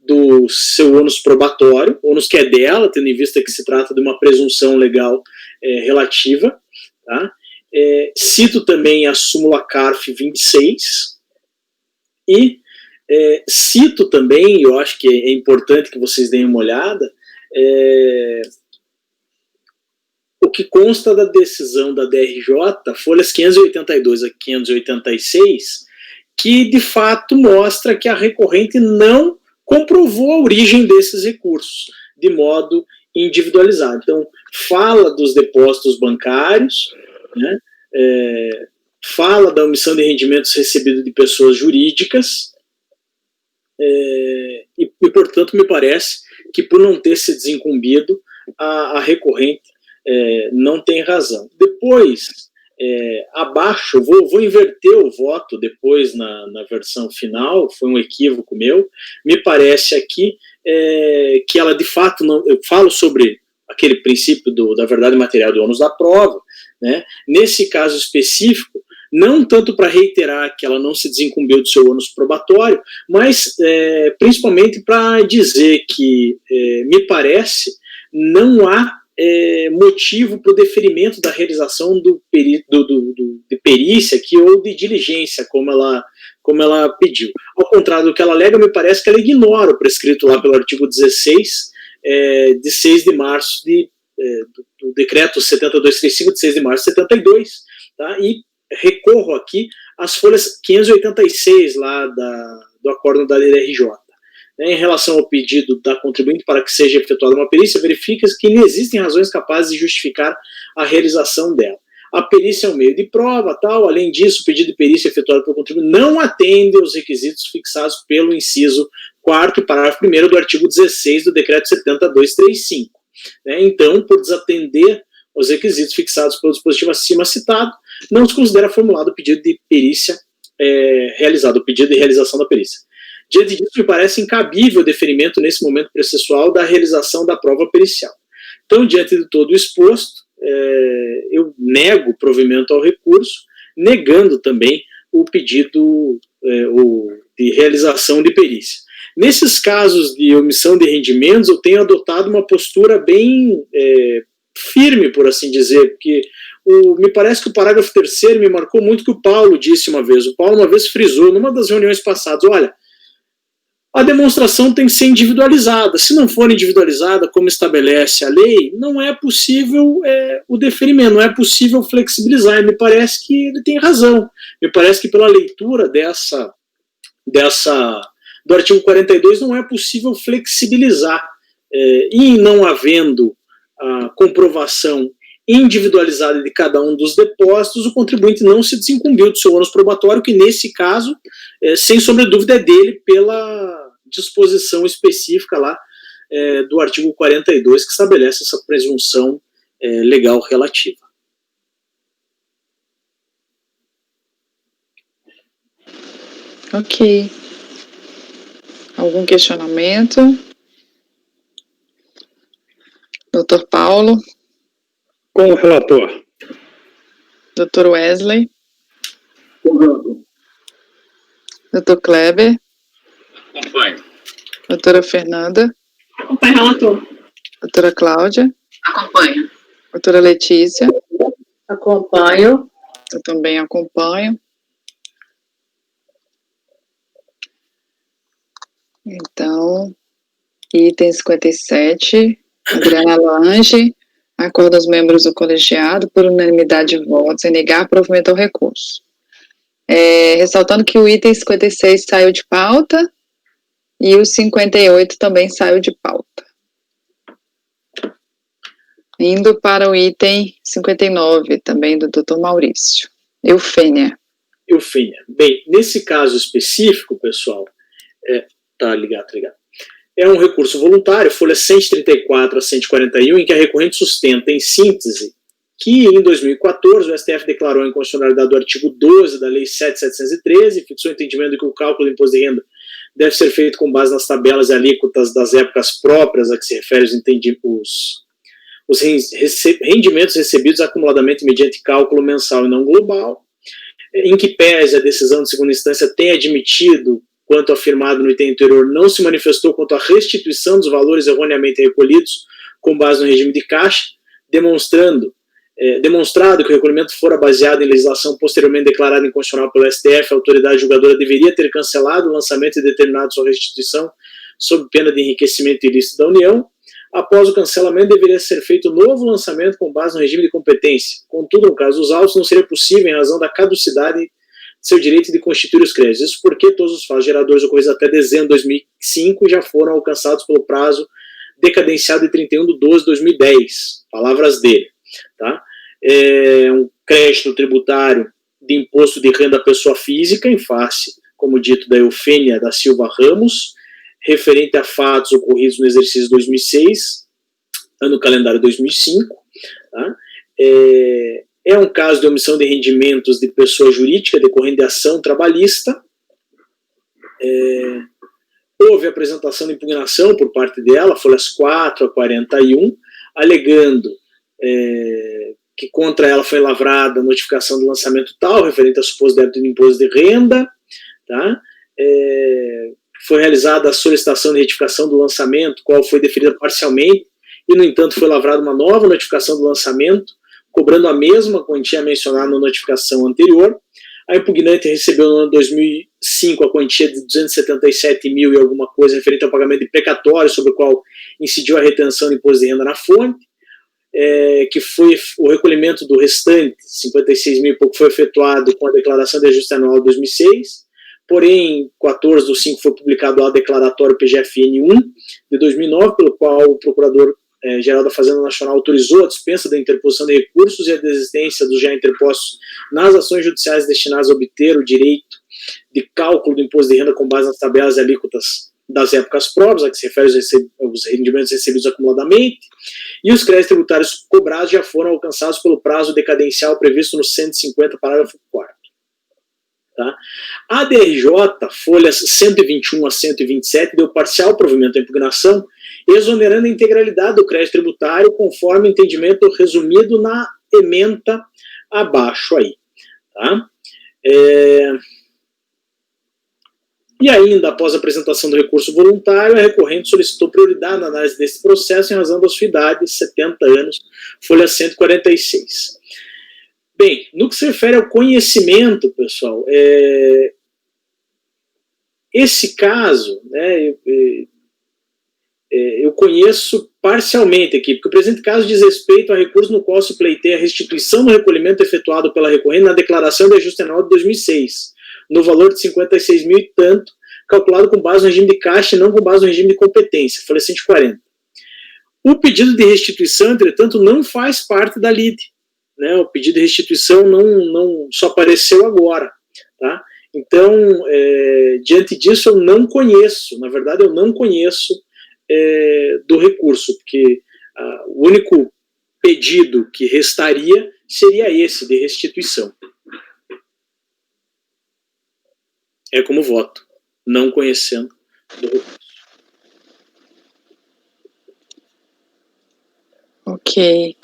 do seu ônus probatório, ônus que é dela, tendo em vista que se trata de uma presunção legal relativa. Tá? Cito também a súmula CARF 26 e cito também, eu acho que é importante que vocês deem uma olhada, o que consta da decisão da DRJ, folhas 582 a 586, que de fato mostra que a recorrente não comprovou a origem desses recursos de modo individualizado. Então, fala dos depósitos bancários, né, fala da omissão de rendimentos recebidos de pessoas jurídicas, e, portanto, me parece que por não ter se desincumbido, a recorrente não tem razão. Depois, abaixo, vou inverter o voto depois na versão final, foi um equívoco meu, me parece aqui que ela de fato não, eu falo sobre aquele princípio da verdade material do ônus da prova, né? Nesse caso específico, não tanto para reiterar que ela não se desincumbiu do seu ônus probatório, mas principalmente para dizer que, me parece, não há motivo para o deferimento da realização de perícia aqui, ou de diligência, como ela pediu. Ao contrário do que ela alega, me parece que ela ignora o prescrito lá pelo artigo 16, de 6 de março, do decreto 7235, de 6 de março de 72, tá? E recorro aqui às folhas 586 lá do acórdão da DRJ. Em relação ao pedido da contribuinte para que seja efetuada uma perícia, verifica-se que não existem razões capazes de justificar a realização dela. A perícia é um meio de prova, tal. Além disso, o pedido de perícia efetuado pelo contribuinte não atende aos requisitos fixados pelo inciso 4º e parágrafo 1º do artigo 16 do decreto 7235. Então, por desatender os requisitos fixados pelo dispositivo acima citado, não se considera formulado o pedido de perícia realizado, o pedido de realização da perícia. Diante disso, me parece incabível o deferimento nesse momento processual da realização da prova pericial. Então, diante de todo o exposto, eu nego o provimento ao recurso, negando também o pedido de realização de perícia. Nesses casos de omissão de rendimentos, eu tenho adotado uma postura bem firme, por assim dizer, porque me parece que o parágrafo 3º me marcou muito que o Paulo disse uma vez. O Paulo uma vez frisou, numa das reuniões passadas, olha, a demonstração tem que ser individualizada. Se não for individualizada, como estabelece a lei, não é possível o deferimento, não é possível flexibilizar. E me parece que ele tem razão. Me parece que pela leitura do artigo 42 não é possível flexibilizar. E não havendo a comprovação individualizada de cada um dos depósitos, o contribuinte não se desincumbiu do seu ônus probatório, que nesse caso, sem sombra de dúvida, é dele pela disposição específica lá do artigo 42, que estabelece essa presunção legal relativa. Ok. Algum questionamento? Doutor Paulo? Com o relator. Doutor Wesley? Com o relator. Doutor Kleber? Acompanho. Doutora Fernanda? Acompanho o relator. Doutora Cláudia? Acompanho. Doutora Letícia? Acompanho. Eu também acompanho. Então, item 57, Adriana Lange, acorda os membros do colegiado por unanimidade de votos em negar provimento ao recurso. Ressaltando que o item 56 saiu de pauta e o 58 também saiu de pauta. Indo para o item 59, também do Dr. Maurício. Eufênia. Bem, nesse caso específico, pessoal, tá ligado. É um recurso voluntário, folhas 134 a 141, em que a recorrente sustenta, em síntese, que em 2014 o STF declarou a inconstitucionalidade do artigo 12 da Lei 7.713, fixou o entendimento de que o cálculo do imposto de renda deve ser feito com base nas tabelas e alíquotas das épocas próprias a que se refere os rendimentos recebidos acumuladamente mediante cálculo mensal e não global, em que pese a decisão de segunda instância tenha admitido quanto afirmado no item anterior, não se manifestou quanto à restituição dos valores erroneamente recolhidos com base no regime de caixa, demonstrado que o recolhimento fora baseado em legislação posteriormente declarada inconstitucional pelo STF, a autoridade julgadora deveria ter cancelado o lançamento e determinado sua restituição sob pena de enriquecimento ilícito da União. Após o cancelamento, deveria ser feito novo lançamento com base no regime de competência. Contudo, no caso dos autos, não seria possível em razão da caducidade de seu direito de constituir os créditos. Isso porque todos os fatos geradores ocorridos até dezembro de 2005 já foram alcançados pelo prazo decadenciado de 31/12/2010. Palavras dele. Tá? Um crédito tributário de imposto de renda à pessoa física em face, como dito, da Eufênia da Silva Ramos, referente a fatos ocorridos no exercício 2006, ano calendário 2005. Tá? É um caso de omissão de rendimentos de pessoa jurídica decorrente de ação trabalhista. Houve apresentação de impugnação por parte dela, folhas 4 a 41, alegando que contra ela foi lavrada a notificação do lançamento tal, referente a suposto débito de imposto de renda. Tá? Foi realizada a solicitação de retificação do lançamento, qual foi deferida parcialmente, e, no entanto, foi lavrada uma nova notificação do lançamento, cobrando a mesma quantia mencionada na notificação anterior. A impugnante recebeu no ano 2005 a quantia de 277 mil e alguma coisa referente ao pagamento de precatório, sobre o qual incidiu a retenção de imposto de renda na fonte, que foi o recolhimento do restante, 56 mil e pouco, foi efetuado com a declaração de ajuste anual de 2006. Porém, 14/5 foi publicado o declaratório PGFN-1 de 2009, pelo qual o Procurador-Geral da Fazenda Nacional autorizou a dispensa da interposição de recursos e a desistência dos já interpostos nas ações judiciais destinadas a obter o direito de cálculo do imposto de renda com base nas tabelas e alíquotas das épocas próprias, a que se refere aos rendimentos recebidos acumuladamente, e os créditos tributários cobrados já foram alcançados pelo prazo decadencial previsto no 150, parágrafo 4º. Tá? A DRJ, folhas 121 a 127, deu parcial provimento à impugnação, exonerando a integralidade do crédito tributário, conforme o entendimento resumido na ementa abaixo aí. Tá? E ainda, após a apresentação do recurso voluntário, a recorrente solicitou prioridade na análise desse processo em razão da sua idade, 70 anos, folha 146. Bem, no que se refere ao conhecimento, pessoal, esse caso, né, eu conheço parcialmente aqui, porque o presente caso diz respeito a recurso no qual se pleiteia a restituição do recolhimento efetuado pela recorrente na declaração de ajuste anual de 2006, no valor de 56 mil e tanto, calculado com base no regime de caixa e não com base no regime de competência, folha 140. O pedido de restituição, entretanto, não faz parte da lide. Né, o pedido de restituição não só apareceu agora. Tá? Então, diante disso, eu não conheço, na verdade, eu não conheço do recurso, porque o único pedido que restaria seria esse, de restituição. É como voto, não conhecendo do recurso. Ok.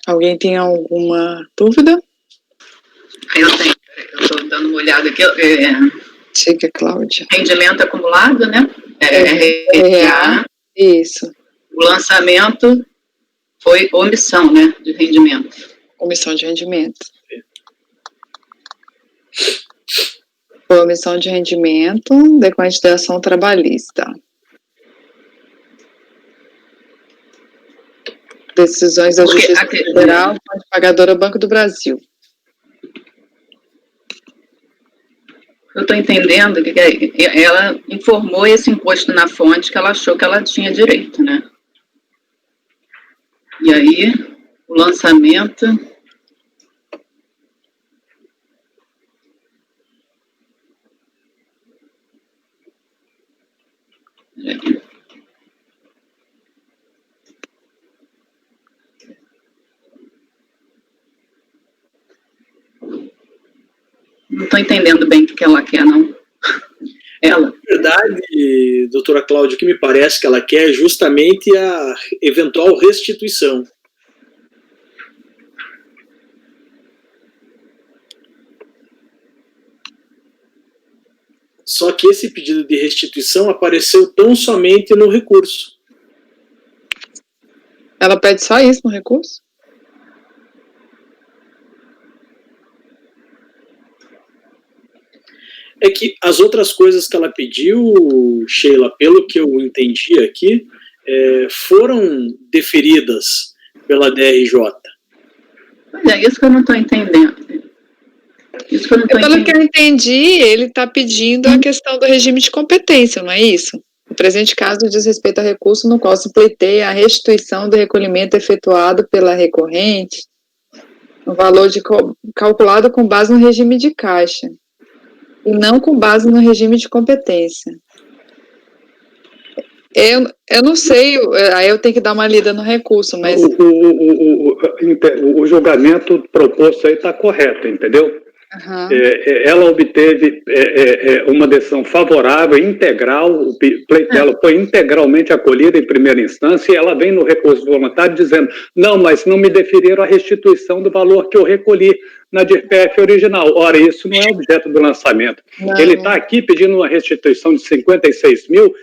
Alguém tem alguma dúvida? Eu tenho. Eu estou dando uma olhada aqui. Diga, Cláudia. Rendimento acumulado, né? Isso. O lançamento foi omissão, né? De rendimento. Omissão de rendimento. Foi omissão de rendimento decorrente da ação trabalhista. Decisões da Justiça Federal, pagadora Banco do Brasil. Eu estou entendendo que ela informou esse imposto na fonte que ela achou que ela tinha direito, né? E aí, o lançamento... Não estou entendendo bem o que ela quer, não. Ela. Na verdade, doutora Cláudia, o que me parece que ela quer é justamente a eventual restituição. Só que esse pedido de restituição apareceu tão somente no recurso. Ela pede só isso no recurso? É que as outras coisas que ela pediu, Sheila, pelo que eu entendi aqui, foram deferidas pela DRJ. Pois é, isso que eu não estou entendendo. Isso que eu não estou Pelo que entendendo. eu entendi, ele está pedindo a questão do regime de competência, não é isso? O presente caso diz respeito a recurso no qual se pleiteia a restituição do recolhimento efetuado pela recorrente, no valor calculado com base no regime de caixa, e não com base no regime de competência. Eu não sei, aí eu tenho que dar uma lida no recurso, mas... O julgamento proposto aí está correto, entendeu? Uhum. Ela obteve uma decisão favorável, integral, o pleito dela foi integralmente acolhido em primeira instância, e ela vem no recurso voluntário dizendo, não, mas não me deferiram a restituição do valor que eu recolhi na DIRPF original. Ora, isso não é objeto do lançamento. Não. Ele está aqui pedindo uma restituição de 56 mil,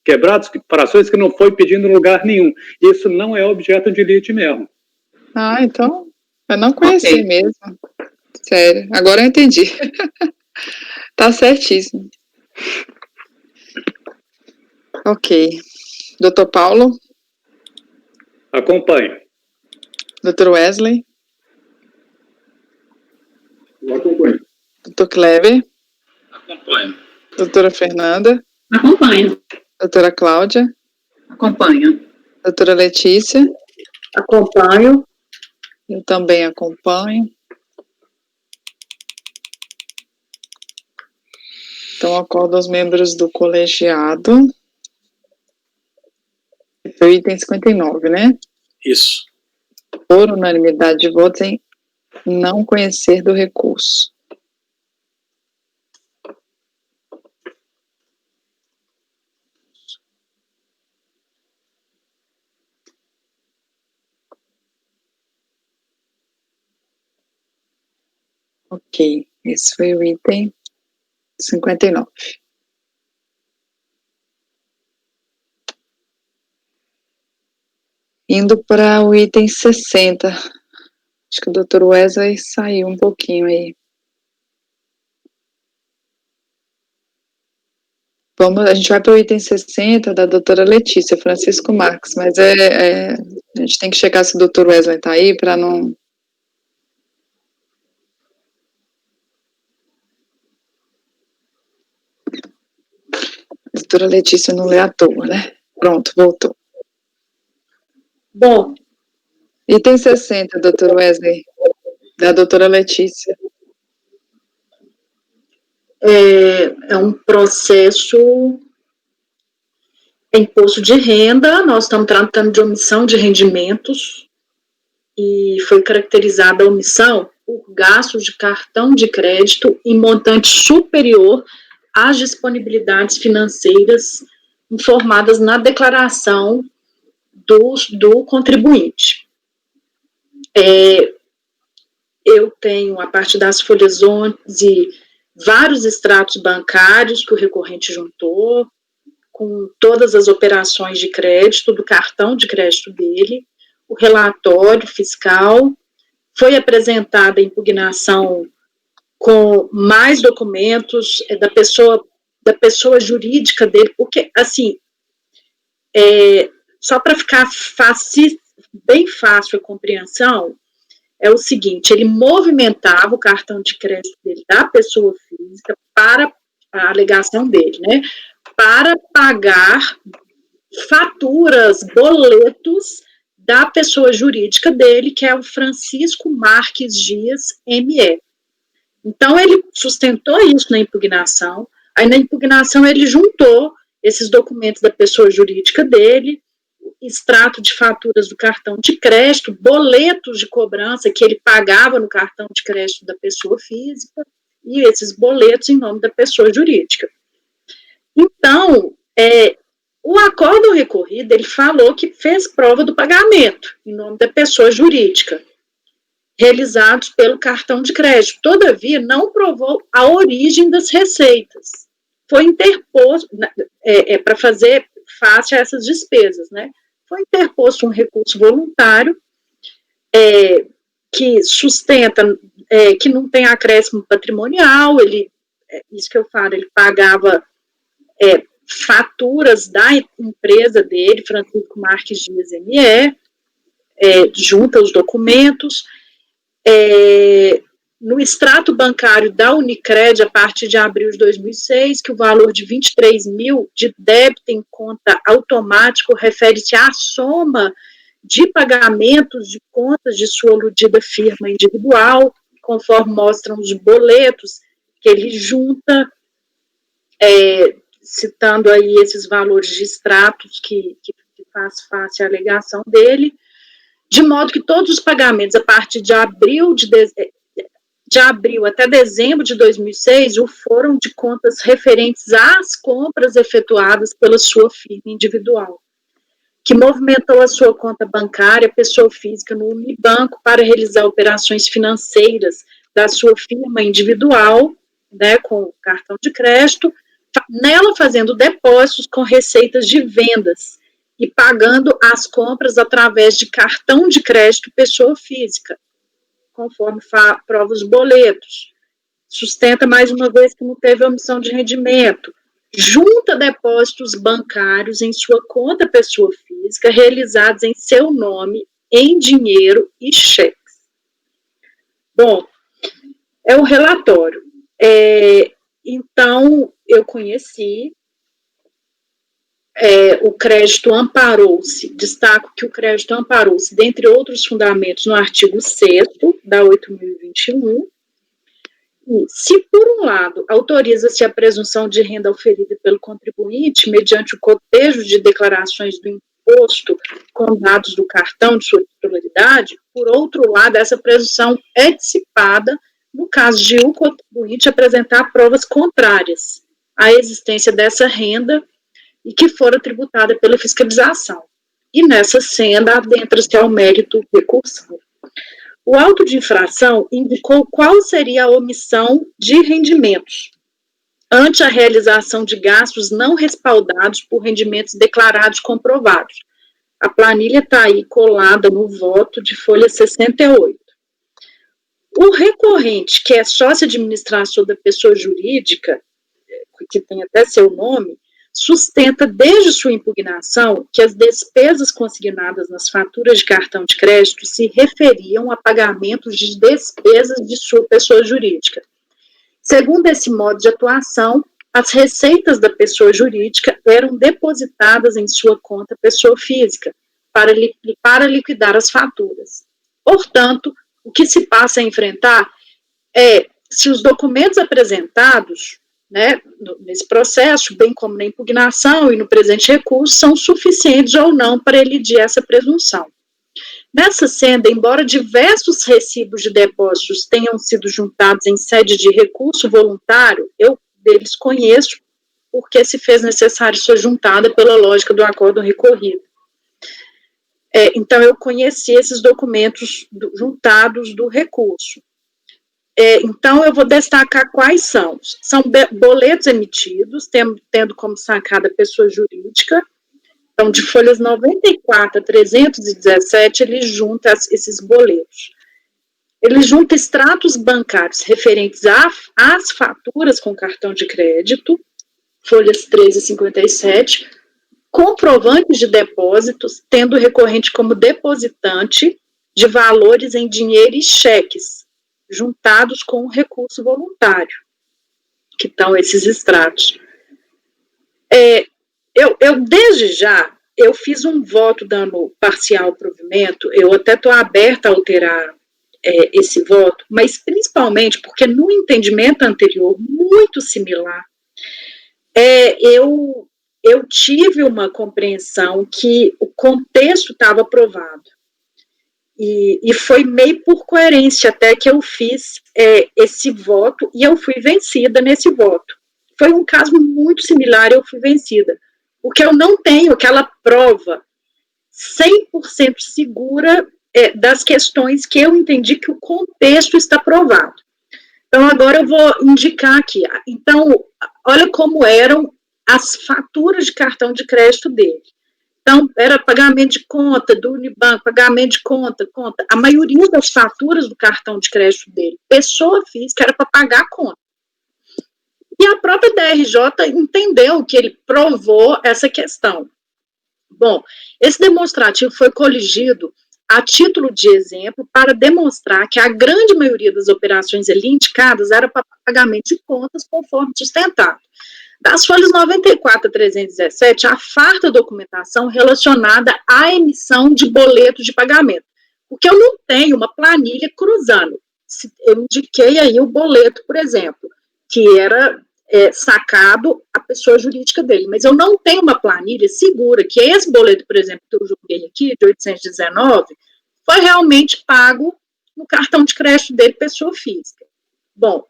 quebrados, frações que não foi pedido em lugar nenhum. Isso não é objeto de lite mesmo. Ah, então, eu não conheci mesmo. Sério, agora eu entendi. Tá certíssimo. Ok. Doutor Paulo? Acompanho. Doutor Wesley? Eu acompanho. Doutor Kleber? Acompanho. Doutora Fernanda? Acompanho. Doutora Cláudia? Acompanho. Doutora Letícia? Acompanho. Eu também acompanho. Então, acordo aos membros do colegiado. Foi o item 59, né? Isso. Por unanimidade de votos em não conhecer do recurso. Ok, esse foi o item 59. Indo para o item 60. Acho que o Dr. Wesley saiu um pouquinho aí. A gente vai para o item 60 da doutora Letícia Francisco Marques, mas a gente tem que checar se o Dr. Wesley está aí para não... A doutora Letícia não lê à toa, né? Pronto, voltou. Bom, Item 60, Dr. Wesley, da doutora Letícia. é um processo imposto de renda, nós estamos tratando de omissão de rendimentos, e foi caracterizada a omissão por gastos de cartão de crédito em montante superior às disponibilidades financeiras informadas na declaração do contribuinte. Eu tenho, a partir das folhas 11, vários extratos bancários que o recorrente juntou, com todas as operações de crédito, do cartão de crédito dele, o relatório fiscal, foi apresentada a impugnação com mais documentos da pessoa jurídica dele, porque, assim, só para ficar bem fácil a compreensão, é o seguinte, ele movimentava o cartão de crédito dele da pessoa física para a alegação dele, né, para pagar faturas, boletos da pessoa jurídica dele, que é o Francisco Marques Dias, ME. Então, ele sustentou isso na impugnação, aí na impugnação ele juntou esses documentos da pessoa jurídica dele, extrato de faturas do cartão de crédito, boletos de cobrança que ele pagava no cartão de crédito da pessoa física, e esses boletos em nome da pessoa jurídica. Então, o acordo recorrido, ele falou que fez prova do pagamento em nome da pessoa jurídica, realizados pelo cartão de crédito. Todavia, não provou a origem das receitas. foi interposto, para fazer face a essas despesas, né? Foi interposto um recurso voluntário que sustenta, que não tem acréscimo patrimonial, isso que eu falo, ele pagava faturas da empresa dele, Francisco Marques Dias ME, junta os documentos, no extrato bancário da Unicred, a partir de abril de 2006, que o valor de 23 mil de débito em conta automático refere-se à soma de pagamentos de contas de sua aludida firma individual, conforme mostram os boletos que ele junta, citando aí esses valores de extratos que faz face à alegação dele, de modo que todos os pagamentos a partir de abril até dezembro de 2006 foram de contas referentes às compras efetuadas pela sua firma individual, que movimentou a sua conta bancária, pessoa física, no Unibanco para realizar operações financeiras da sua firma individual, né, com cartão de crédito, nela fazendo depósitos com receitas de vendas e pagando as compras através de cartão de crédito pessoa física, conforme prova os boletos. Sustenta mais uma vez que não teve omissão de rendimento. Junta depósitos bancários em sua conta pessoa física, realizados em seu nome, em dinheiro e cheques. Bom, é o relatório. Então, eu conheci, o crédito amparou-se, destaco que o crédito amparou-se, dentre outros fundamentos, no artigo 6º da 8.021, e, se, por um lado, autoriza-se a presunção de renda oferida pelo contribuinte mediante o cotejo de declarações do imposto com dados do cartão de sua titularidade, por outro lado, essa presunção é dissipada no caso de o contribuinte apresentar provas contrárias à existência dessa renda e que fora tributada pela fiscalização. E nessa senda adentra-se ao mérito recursal. O auto de infração indicou qual seria a omissão de rendimentos ante a realização de gastos não respaldados por rendimentos declarados comprovados. A planilha está aí colada no voto de folha 68. O recorrente, que é sócio administrador da pessoa jurídica, que tem até seu nome, sustenta desde sua impugnação que as despesas consignadas nas faturas de cartão de crédito se referiam a pagamentos de despesas de sua pessoa jurídica. Segundo esse modo de atuação, as receitas da pessoa jurídica eram depositadas em sua conta pessoa física para liquidar as faturas. Portanto, o que se passa a enfrentar é se os documentos apresentados, né, nesse processo, bem como na impugnação e no presente recurso, são suficientes ou não para elidir essa presunção. Nessa senda, embora diversos recibos de depósitos tenham sido juntados em sede de recurso voluntário, eu deles conheço porque se fez necessário sua juntada pela lógica do acordo recorrido. Então, eu conheci esses documentos juntados do recurso. Então, eu vou destacar quais são. São boletos emitidos, tendo como sacada a pessoa jurídica. Então, de folhas 94 a 317, ele junta esses boletos. Ele junta extratos bancários referentes às faturas com cartão de crédito, folhas 13 e 57, comprovantes de depósitos, tendo o recorrente como depositante de valores em dinheiro e cheques, juntados com o recurso voluntário, que estão esses extratos. Desde já, eu fiz um voto dando parcial provimento, eu até estou aberta a alterar esse voto, mas principalmente porque no entendimento anterior, muito similar, eu tive uma compreensão que o contexto estava aprovado. E foi meio por coerência até que eu fiz esse voto, e eu fui vencida nesse voto. Foi um caso muito similar, eu fui vencida. Porque eu não tenho aquela prova 100% segura das questões que eu entendi que o contexto está provado. Então, agora eu vou indicar aqui. Então, olha como eram as faturas de cartão de crédito dele. Então, era pagamento de conta do Unibanco, pagamento de conta. A maioria das faturas do cartão de crédito dele, pessoa física, era para pagar a conta. E a própria DRJ entendeu que ele provou essa questão. Bom, esse demonstrativo foi coligido a título de exemplo para demonstrar que a grande maioria das operações ali indicadas era para pagamento de contas conforme sustentado. Das folhas 94 a 317, há farta documentação relacionada à emissão de boletos de pagamento, porque eu não tenho uma planilha cruzando. Eu indiquei aí o boleto, por exemplo, que era sacado a pessoa jurídica dele, mas eu não tenho uma planilha segura que esse boleto, por exemplo, que eu joguei aqui, de 819, foi realmente pago no cartão de crédito dele, pessoa física. Bom,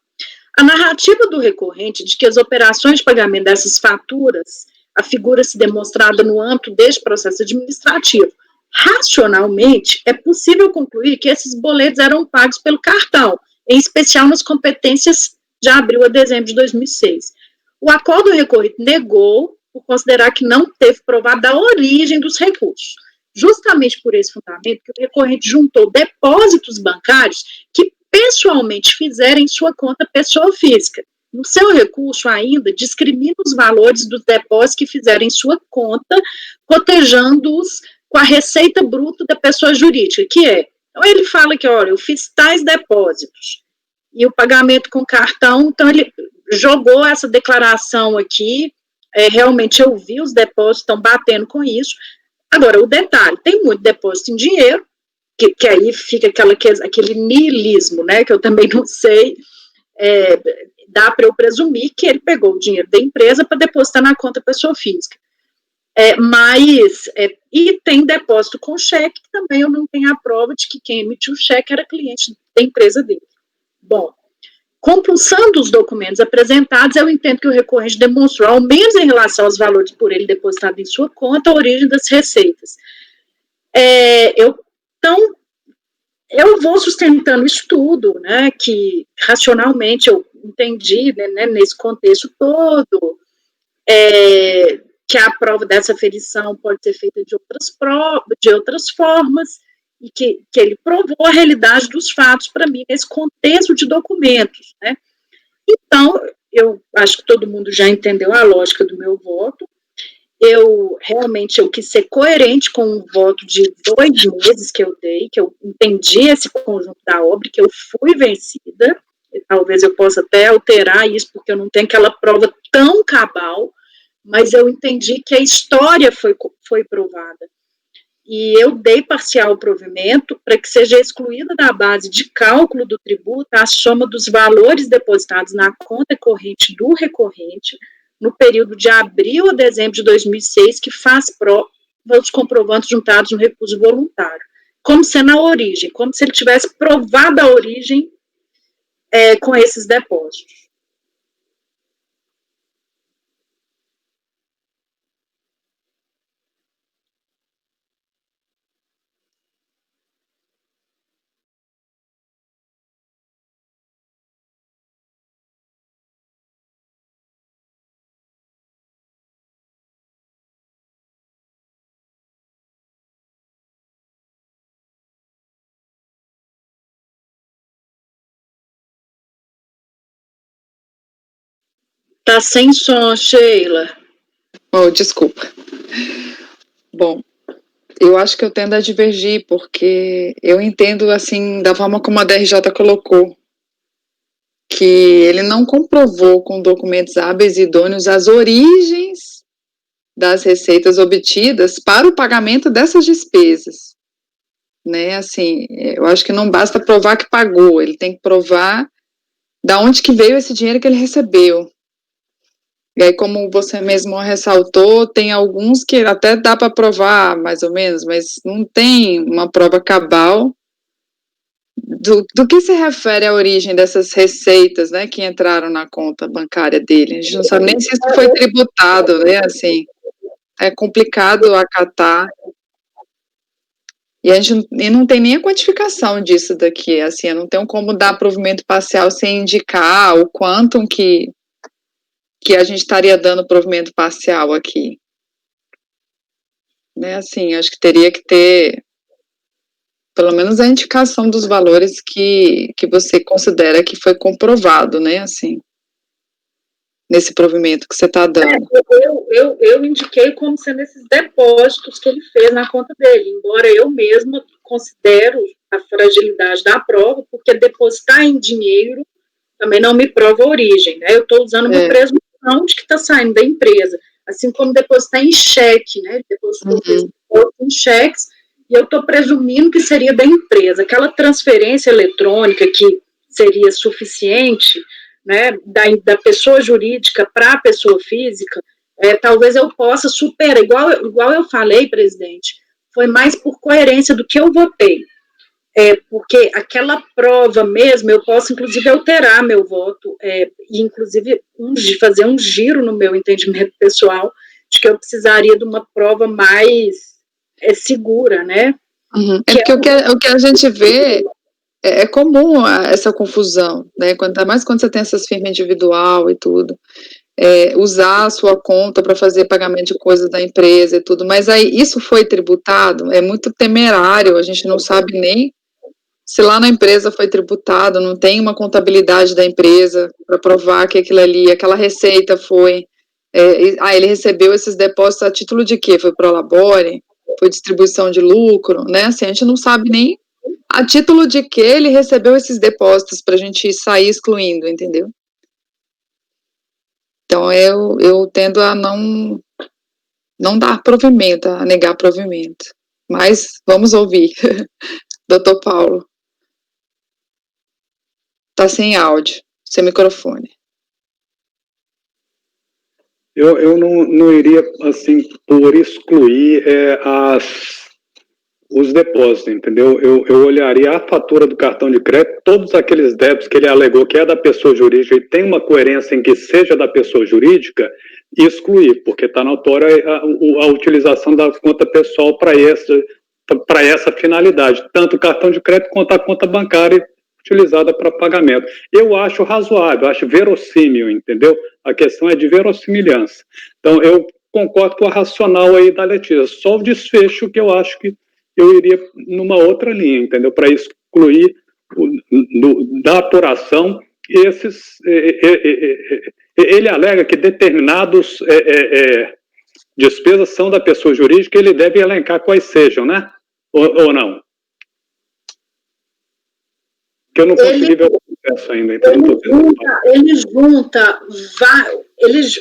a narrativa do recorrente de que as operações de pagamento dessas faturas afigura-se demonstrada no âmbito deste processo administrativo. Racionalmente, é possível concluir que esses boletos eram pagos pelo cartão, em especial nas competências de abril a dezembro de 2006. O acordo recorrente negou por considerar que não teve provado a origem dos recursos. Justamente por esse fundamento, que o recorrente juntou depósitos bancários que pessoalmente fizeram em sua conta pessoa física. No seu recurso, ainda, discrimina os valores dos depósitos que fizeram em sua conta, cotejando-os com a receita bruta da pessoa jurídica, que é, então ele fala que, olha, eu fiz tais depósitos, e o pagamento com cartão, então ele jogou essa declaração aqui, realmente eu vi, os depósitos estão batendo com isso. Agora, o detalhe, tem muito depósito em dinheiro, que aí fica aquele niilismo, né, que eu também não sei, dá para eu presumir que ele pegou o dinheiro da empresa para depositar na conta pessoa física. E tem depósito com cheque, que também eu não tenho a prova de que quem emitiu o cheque era cliente da empresa dele. Bom, compulsando os documentos apresentados, eu entendo que o recorrente demonstrou, ao menos em relação aos valores por ele depositado em sua conta, a origem das receitas. Então, eu vou sustentando isso tudo, né, que racionalmente eu entendi, né, nesse contexto todo, que a prova dessa aferição pode ser feita de outras formas, e que ele provou a realidade dos fatos para mim, nesse contexto de documentos, né. Então, eu acho que todo mundo já entendeu a lógica do meu voto. Eu quis ser coerente com um voto de 2 meses que eu dei, que eu entendi esse conjunto da obra, que eu fui vencida, talvez eu possa até alterar isso, porque eu não tenho aquela prova tão cabal, mas eu entendi que a história foi provada. E eu dei parcial provimento para que seja excluída da base de cálculo do tributo a soma dos valores depositados na conta corrente do recorrente, no período de abril a dezembro de 2006, que faz prova dos comprovantes juntados no recurso voluntário, como sendo a origem, como se ele tivesse provado a origem com esses depósitos. Tá sem som, Sheila. Oh, desculpa. Bom, eu acho que eu tendo a divergir, porque eu entendo, assim, da forma como a DRJ colocou, que ele não comprovou com documentos hábeis e idôneos as origens das receitas obtidas para o pagamento dessas despesas, né, assim, eu acho que não basta provar que pagou, ele tem que provar da onde que veio esse dinheiro que ele recebeu. E aí, como você mesmo ressaltou, tem alguns que até dá para provar, mais ou menos, mas não tem uma prova cabal do que se refere à origem dessas receitas, né, que entraram na conta bancária dele. A gente não sabe nem se isso foi tributado, né, assim, é complicado acatar. E a gente não tem nem a quantificação disso daqui, assim, eu não tenho como dar provimento parcial sem indicar o quantum que que a gente estaria dando provimento parcial aqui. Né, assim, acho que teria que ter pelo menos a indicação dos valores que você considera que foi comprovado, né, assim, nesse provimento que você está dando. Eu indiquei como sendo esses depósitos que ele fez na conta dele, embora eu mesma considero a fragilidade da prova, porque depositar em dinheiro também não me prova a origem, né? Eu estou usando uma presunção de que está saindo da empresa, assim como depositar em cheque, né? Depositou em cheques, e eu estou presumindo que seria da empresa. Aquela transferência eletrônica que seria suficiente, né, da pessoa jurídica para a pessoa física, talvez eu possa superar, igual eu falei, presidente, foi mais por coerência do que eu votei, porque aquela prova mesmo, eu posso inclusive alterar meu voto, e inclusive fazer um giro no meu entendimento pessoal, de que eu precisaria de uma prova mais segura, né? Porque o que a gente vê é comum essa confusão, né? Ainda mais quando você tem essas firmas individual e tudo, usar a sua conta para fazer pagamento de coisas da empresa e tudo, mas aí isso foi tributado, é muito temerário, a gente não sabe nem se lá na empresa foi tributado, não tem uma contabilidade da empresa para provar que aquilo ali, aquela receita foi, ele recebeu esses depósitos a título de quê? Foi prolabore? Foi distribuição de lucro, né? Assim, a gente não sabe nem a título de que ele recebeu esses depósitos para a gente sair excluindo, entendeu? Então, eu tendo a não dar provimento, a negar provimento. Mas vamos ouvir. Doutor Paulo. Está sem áudio, sem microfone. Eu não iria, assim, por excluir os depósitos, entendeu? Eu olharia a fatura do cartão de crédito, todos aqueles débitos que ele alegou que é da pessoa jurídica e tem uma coerência em que seja da pessoa jurídica, e excluir, porque está notória a utilização da conta pessoal para essa finalidade, tanto o cartão de crédito quanto a conta bancária utilizada para pagamento. Eu acho razoável, acho verossímil, entendeu? A questão é de verossimilhança. Então, eu concordo com a racional aí da Letícia, só o desfecho que eu acho que eu iria numa outra linha, entendeu? Para excluir da apuração esses... ele alega que determinados despesas são da pessoa jurídica, ele deve elencar quais sejam, né? Ou não? Que eu não consegui ver o processo ainda. Então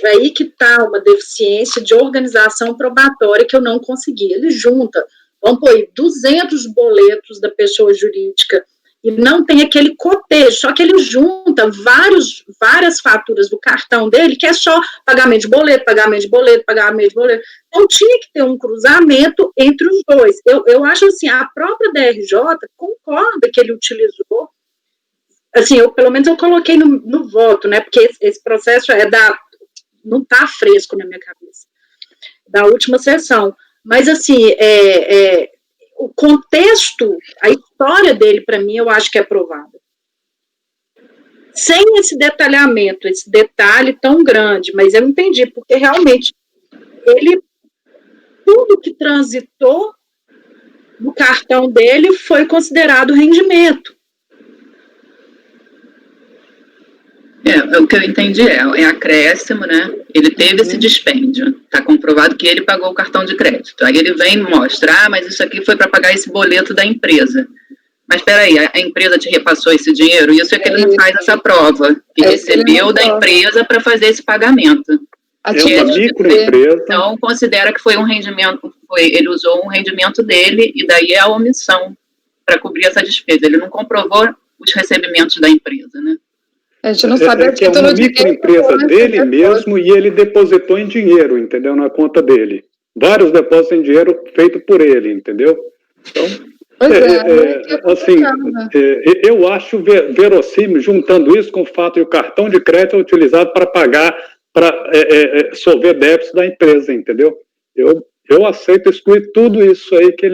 aí que está uma deficiência de organização probatória que eu não consegui. Ele junta, vamos pôr 200 boletos da pessoa jurídica e não tem aquele cotejo, só que ele junta várias faturas do cartão dele, que é só pagamento de boleto, pagamento de boleto, pagamento de boleto. Então tinha que ter um cruzamento entre os dois. Eu acho assim, a própria DRJ concorda que ele utilizou, assim, pelo menos eu coloquei no voto, né, porque esse processo não está fresco na minha cabeça, da última sessão, mas assim, o contexto, a história dele, para mim, eu acho que é provada. Sem esse detalhamento, esse detalhe tão grande, mas eu entendi, porque realmente, tudo que transitou no cartão dele foi considerado rendimento. O que eu entendi é acréscimo, né? Ele teve esse dispêndio, está comprovado que ele pagou o cartão de crédito. Aí ele vem e mostra, mas isso aqui foi para pagar esse boleto da empresa. Mas espera aí, a empresa te repassou esse dinheiro? Isso é que ele não faz essa prova, que recebeu da empresa para fazer esse pagamento. É uma microempresa. Então, considera que foi um rendimento, ele usou um rendimento dele e daí é a omissão para cobrir essa despesa. Ele não comprovou os recebimentos da empresa, né? A gente não sabe que é uma microempresa dele mesmo e ele depositou em dinheiro, entendeu? Na conta dele. Vários depósitos em dinheiro feito por ele, entendeu? Então, eu acho verossímil, juntando isso com o fato de o cartão de crédito é utilizado para pagar, para solver débitos da empresa, entendeu? Eu aceito excluir tudo isso aí que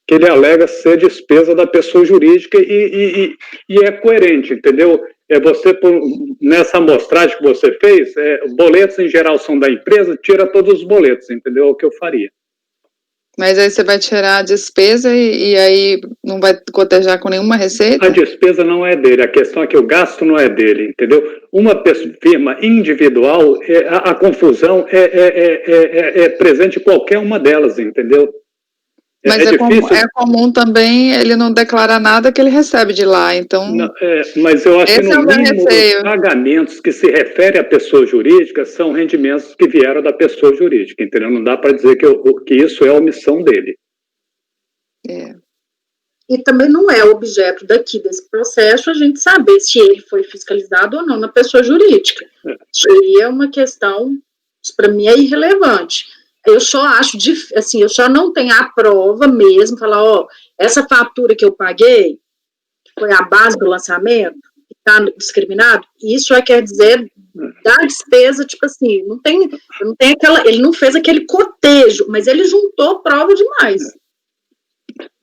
ele alega ser despesa da pessoa jurídica e é coerente, entendeu? você, nessa amostragem que você fez, boletos em geral são da empresa, tira todos os boletos, entendeu? É o que eu faria. Mas aí você vai tirar a despesa e aí não vai cotejar com nenhuma receita? A despesa não é dele, a questão é que o gasto não é dele, entendeu? Uma firma individual, a confusão é presente em qualquer uma delas, entendeu? Mas é comum também ele não declarar nada que ele recebe de lá, então... Não, mas eu acho que no mínimo os pagamentos que se refere à pessoa jurídica são rendimentos que vieram da pessoa jurídica, entendeu? Não dá para dizer que isso é omissão dele. E também não é objeto daqui desse processo a gente saber se ele foi fiscalizado ou não na pessoa jurídica. Isso aí é uma questão, para mim é irrelevante. Eu só acho, assim, eu só não tenho a prova mesmo, falar, ó, essa fatura que eu paguei, que foi a base do lançamento, que está discriminado, isso quer dizer da despesa, tipo assim, não tem ele não fez aquele cotejo, mas ele juntou prova demais.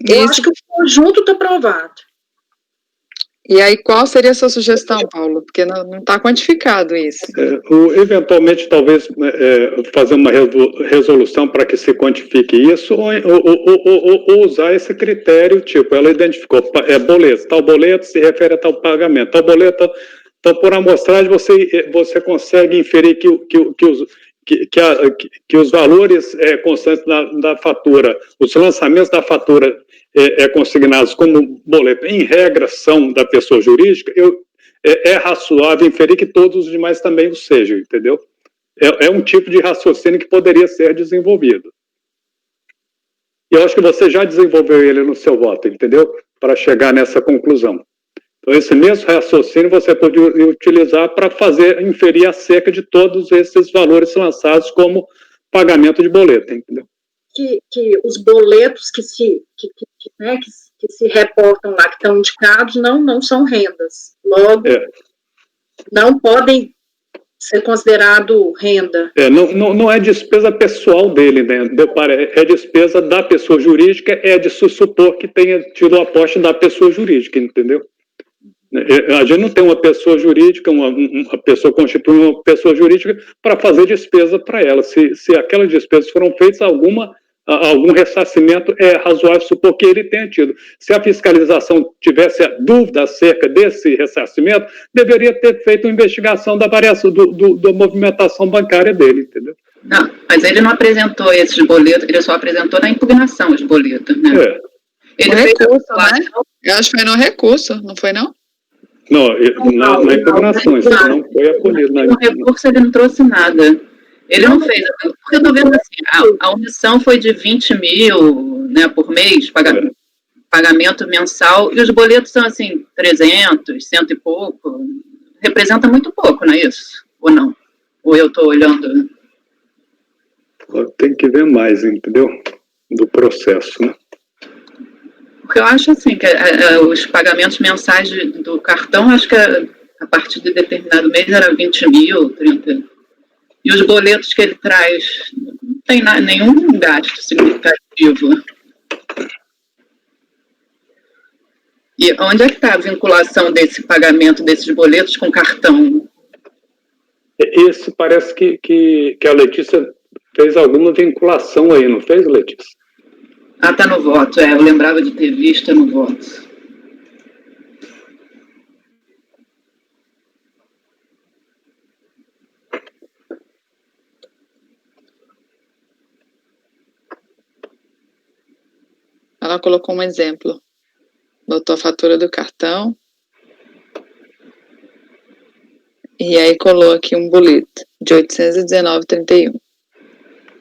Eu acho que o conjunto está provado. E aí, qual seria a sua sugestão, Paulo? Porque não está quantificado isso. Eventualmente, talvez, fazer uma resolução para que se quantifique isso, ou usar esse critério, tipo, ela identificou, boleto, tal boleto se refere a tal pagamento, tal boleto, então, por amostragem, você consegue inferir que os valores constantes da fatura, os lançamentos da fatura consignados como boleto, em regra, são da pessoa jurídica, é razoável inferir que todos os demais também o sejam, entendeu? É um tipo de raciocínio que poderia ser desenvolvido. E eu acho que você já desenvolveu ele no seu voto, entendeu? Para chegar nessa conclusão. Então, esse mesmo raciocínio você pode utilizar para inferir acerca de todos esses valores lançados como pagamento de boleto, entendeu? Que os boletos que se reportam lá, que estão indicados, não são rendas. Logo, não podem ser considerado renda. Não é despesa pessoal dele, né? É despesa da pessoa jurídica, de se supor que tenha tido o aporte da pessoa jurídica, entendeu? A gente não tem uma pessoa jurídica, uma pessoa constitui uma pessoa jurídica para fazer despesa para ela. Se aquelas despesas foram feitas, algum ressarcimento é razoável supor que ele tenha tido. Se a fiscalização tivesse dúvida acerca desse ressarcimento, deveria ter feito uma investigação da variação da movimentação bancária dele, entendeu? Não, mas ele não apresentou esses boletos, ele só apresentou na impugnação os boletos, né? Ele fez recurso, né? Eu acho que foi no recurso, não foi, não? Não, na impugnação, isso não foi acolhido. No recurso ele não trouxe nada. Ele não fez, porque eu estou vendo assim, a omissão foi de 20 mil, né, por mês, pagamento mensal, e os boletos são assim, 300, 100 e pouco, representa muito pouco, não é isso? Ou não? Ou eu estou olhando... Tem que ver mais, entendeu? Do processo, né? Porque eu acho assim, que os pagamentos mensais do cartão, acho que a partir de determinado mês era 20 mil, 30. E os boletos que ele traz, não tem nenhum gasto significativo. E onde é que está a vinculação desse pagamento desses boletos com cartão? Esse parece que a Letícia fez alguma vinculação aí, não fez, Letícia? Tá no voto, eu lembrava de ter visto no voto. Ela colocou um exemplo. Botou a fatura do cartão. E aí colou aqui um boleto de 819,31.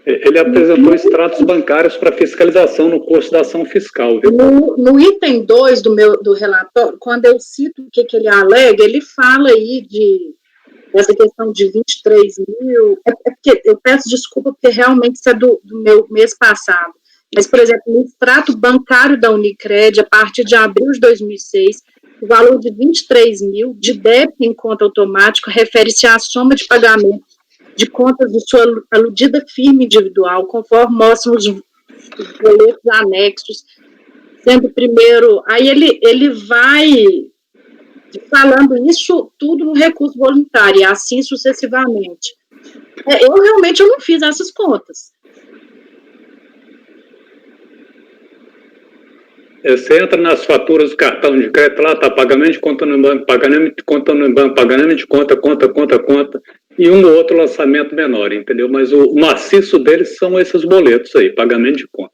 Ele apresentou extratos bancários para fiscalização no curso da ação fiscal. Viu? No item 2 do relatório, quando eu cito o que ele alega, ele fala aí dessa questão de 23 mil. Porque eu peço desculpa, porque realmente isso é do meu mês passado. Mas, por exemplo, no extrato bancário da Unicred, a partir de abril de 2006, o valor de 23 mil de débito em conta automático refere-se à soma de pagamentos de contas de sua aludida firma individual, conforme mostram os boletos anexos, sendo primeiro... Aí ele vai falando isso tudo no recurso voluntário, e assim sucessivamente. Eu realmente não fiz essas contas. Você entra nas faturas do cartão de crédito, lá está pagamento de conta no banco, pagamento de conta no banco, pagamento de conta, e um ou outro lançamento menor, entendeu? Mas o maciço deles são esses boletos aí, pagamento de conta.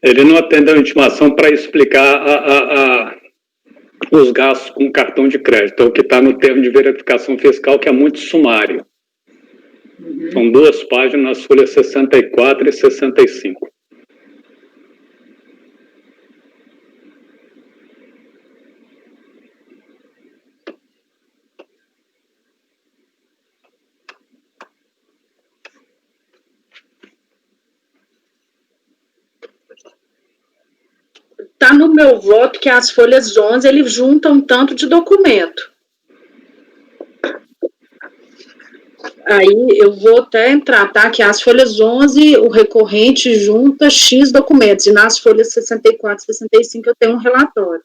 Ele não atendeu a intimação para explicar os gastos com cartão de crédito, o que está no termo de verificação fiscal, que é muito sumário. São 2 páginas nas folhas 64 e 65. Está no meu voto que as folhas 11, ele junta um tanto de documento. Aí eu vou até entrar, tá? Que as folhas 11, o recorrente junta X documentos, e nas folhas 64 e 65 eu tenho um relatório.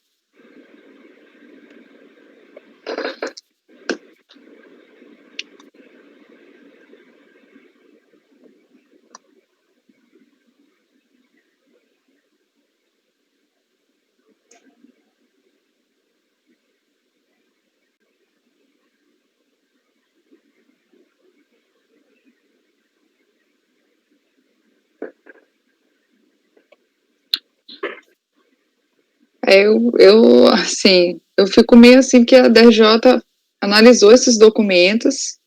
Eu fico meio assim que a DRJ analisou esses documentos,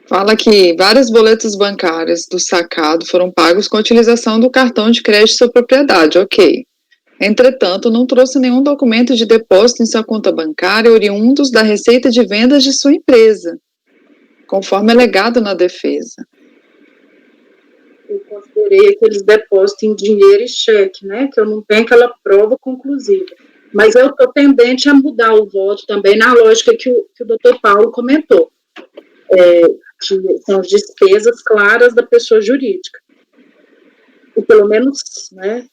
fala que vários boletos bancários do sacado foram pagos com a utilização do cartão de crédito de sua propriedade, ok. Entretanto, não trouxe nenhum documento de depósito em sua conta bancária oriundos da receita de vendas de sua empresa, conforme alegado na defesa. Eu considerei aqueles depósitos em dinheiro e cheque, né? Que eu não tenho aquela prova conclusiva. Mas eu estou tendente a mudar o voto também na lógica que o doutor Paulo comentou. Que são as despesas claras da pessoa jurídica. E pelo menos, né?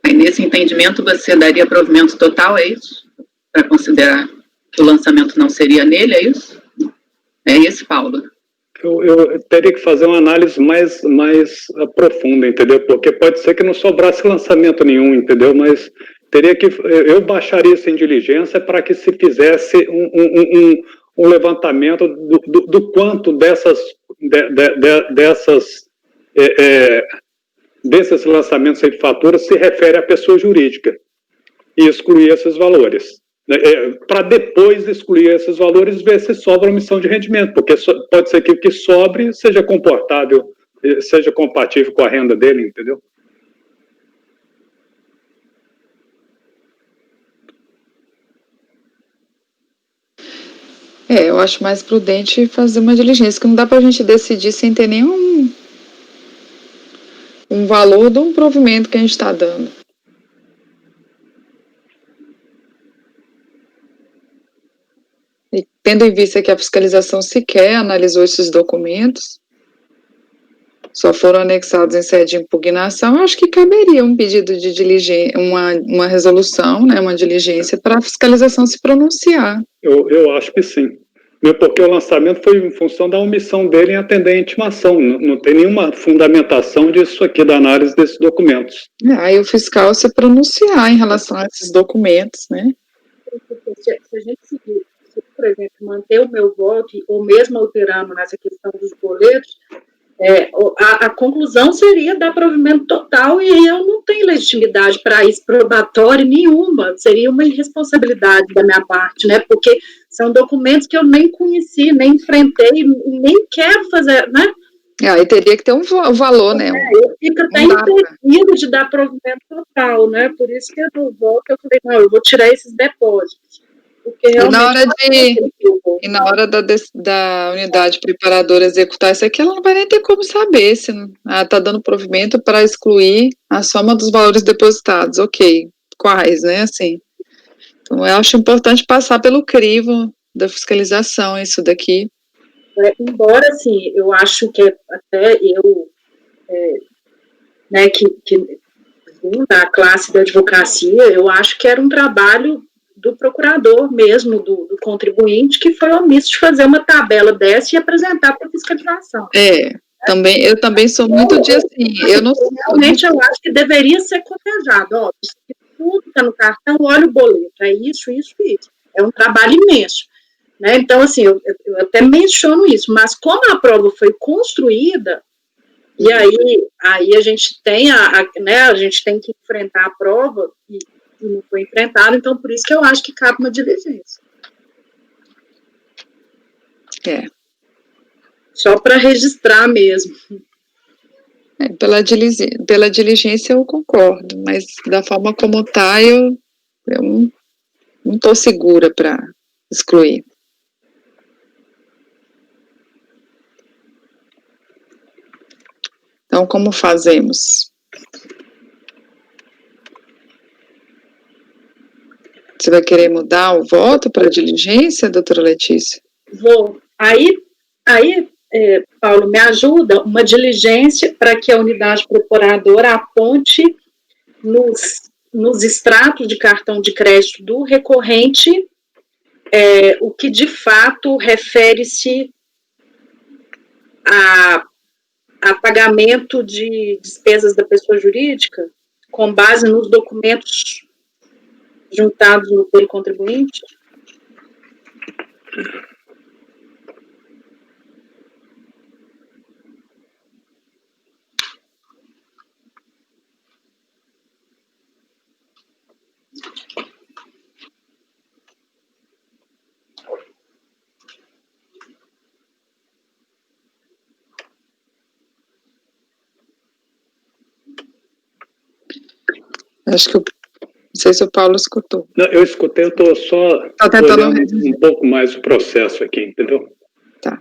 Aí, nesse entendimento, você daria provimento total, é isso? Para considerar que o lançamento não seria nele, é isso? É esse, Paulo? Eu teria que fazer uma análise mais profunda, entendeu? Porque pode ser que não sobrasse lançamento nenhum, entendeu? Mas teria que... Eu baixaria isso em diligência para que se fizesse um levantamento do quanto desses lançamentos de fatura se refere à pessoa jurídica e excluir esses valores. Para depois excluir esses valores, ver se sobra omissão de rendimento, porque pode ser que o que sobre seja comportável, seja compatível com a renda dele, entendeu? Eu acho mais prudente fazer uma diligência, que não dá para a gente decidir sem ter nenhum um valor de um provimento que a gente está dando. E tendo em vista que a fiscalização sequer analisou esses documentos, só foram anexados em sede de impugnação, eu acho que caberia um pedido de diligência, uma resolução, né, uma diligência para a fiscalização se pronunciar. Eu acho que sim. Porque o lançamento foi em função da omissão dele em atender a intimação. Não tem nenhuma fundamentação disso aqui, da análise desses documentos. Aí o fiscal se pronunciar em relação a esses documentos, né? Se a gente seguir, por exemplo, manter o meu voto, ou mesmo alterando nessa questão dos boletos, a conclusão seria dar provimento total, e eu não tenho legitimidade para isso, probatória nenhuma, seria uma irresponsabilidade da minha parte, né, porque são documentos que eu nem conheci, nem enfrentei, nem quero fazer, né. Aí teria que ter um valor, né. Eu fico até impedido de dar provimento total, né, por isso que no voto eu falei, não, eu vou tirar esses depósitos. E na hora da unidade preparadora executar isso aqui, ela não vai nem ter como saber se ela está dando provimento para excluir a soma dos valores depositados. Ok, quais, né, assim. Então, eu acho importante passar pelo crivo da fiscalização, isso daqui. Embora, assim, eu acho que até eu, né, que da classe da advocacia, eu acho que era um trabalho do procurador mesmo, do contribuinte, que foi omisso de fazer uma tabela dessa e apresentar para a fiscalização. Eu também sou muito de assim, realmente eu acho que deveria ser cotejado, ó, isso tudo está no cartão, olha o boleto, é isso, isso e isso. É um trabalho imenso, né? Então, assim, eu até menciono isso, mas como a prova foi construída, e aí a gente tem né, a gente tem que enfrentar a prova e não foi enfrentado, então por isso que eu acho que cabe uma diligência. Só para registrar mesmo. Pela diligência eu concordo, mas da forma como está, eu não estou segura para excluir. Então, como fazemos? Você vai querer mudar o voto para diligência, doutora Letícia? Vou. Aí, Paulo, me ajuda uma diligência para que a unidade preparadora aponte nos extratos de cartão de crédito do recorrente o que de fato refere-se a pagamento de despesas da pessoa jurídica com base nos documentos juntados pelo contribuinte? Acho que não sei se o Paulo escutou. Não, eu escutei, eu estou só olhando um pouco mais o processo aqui, entendeu? Tá.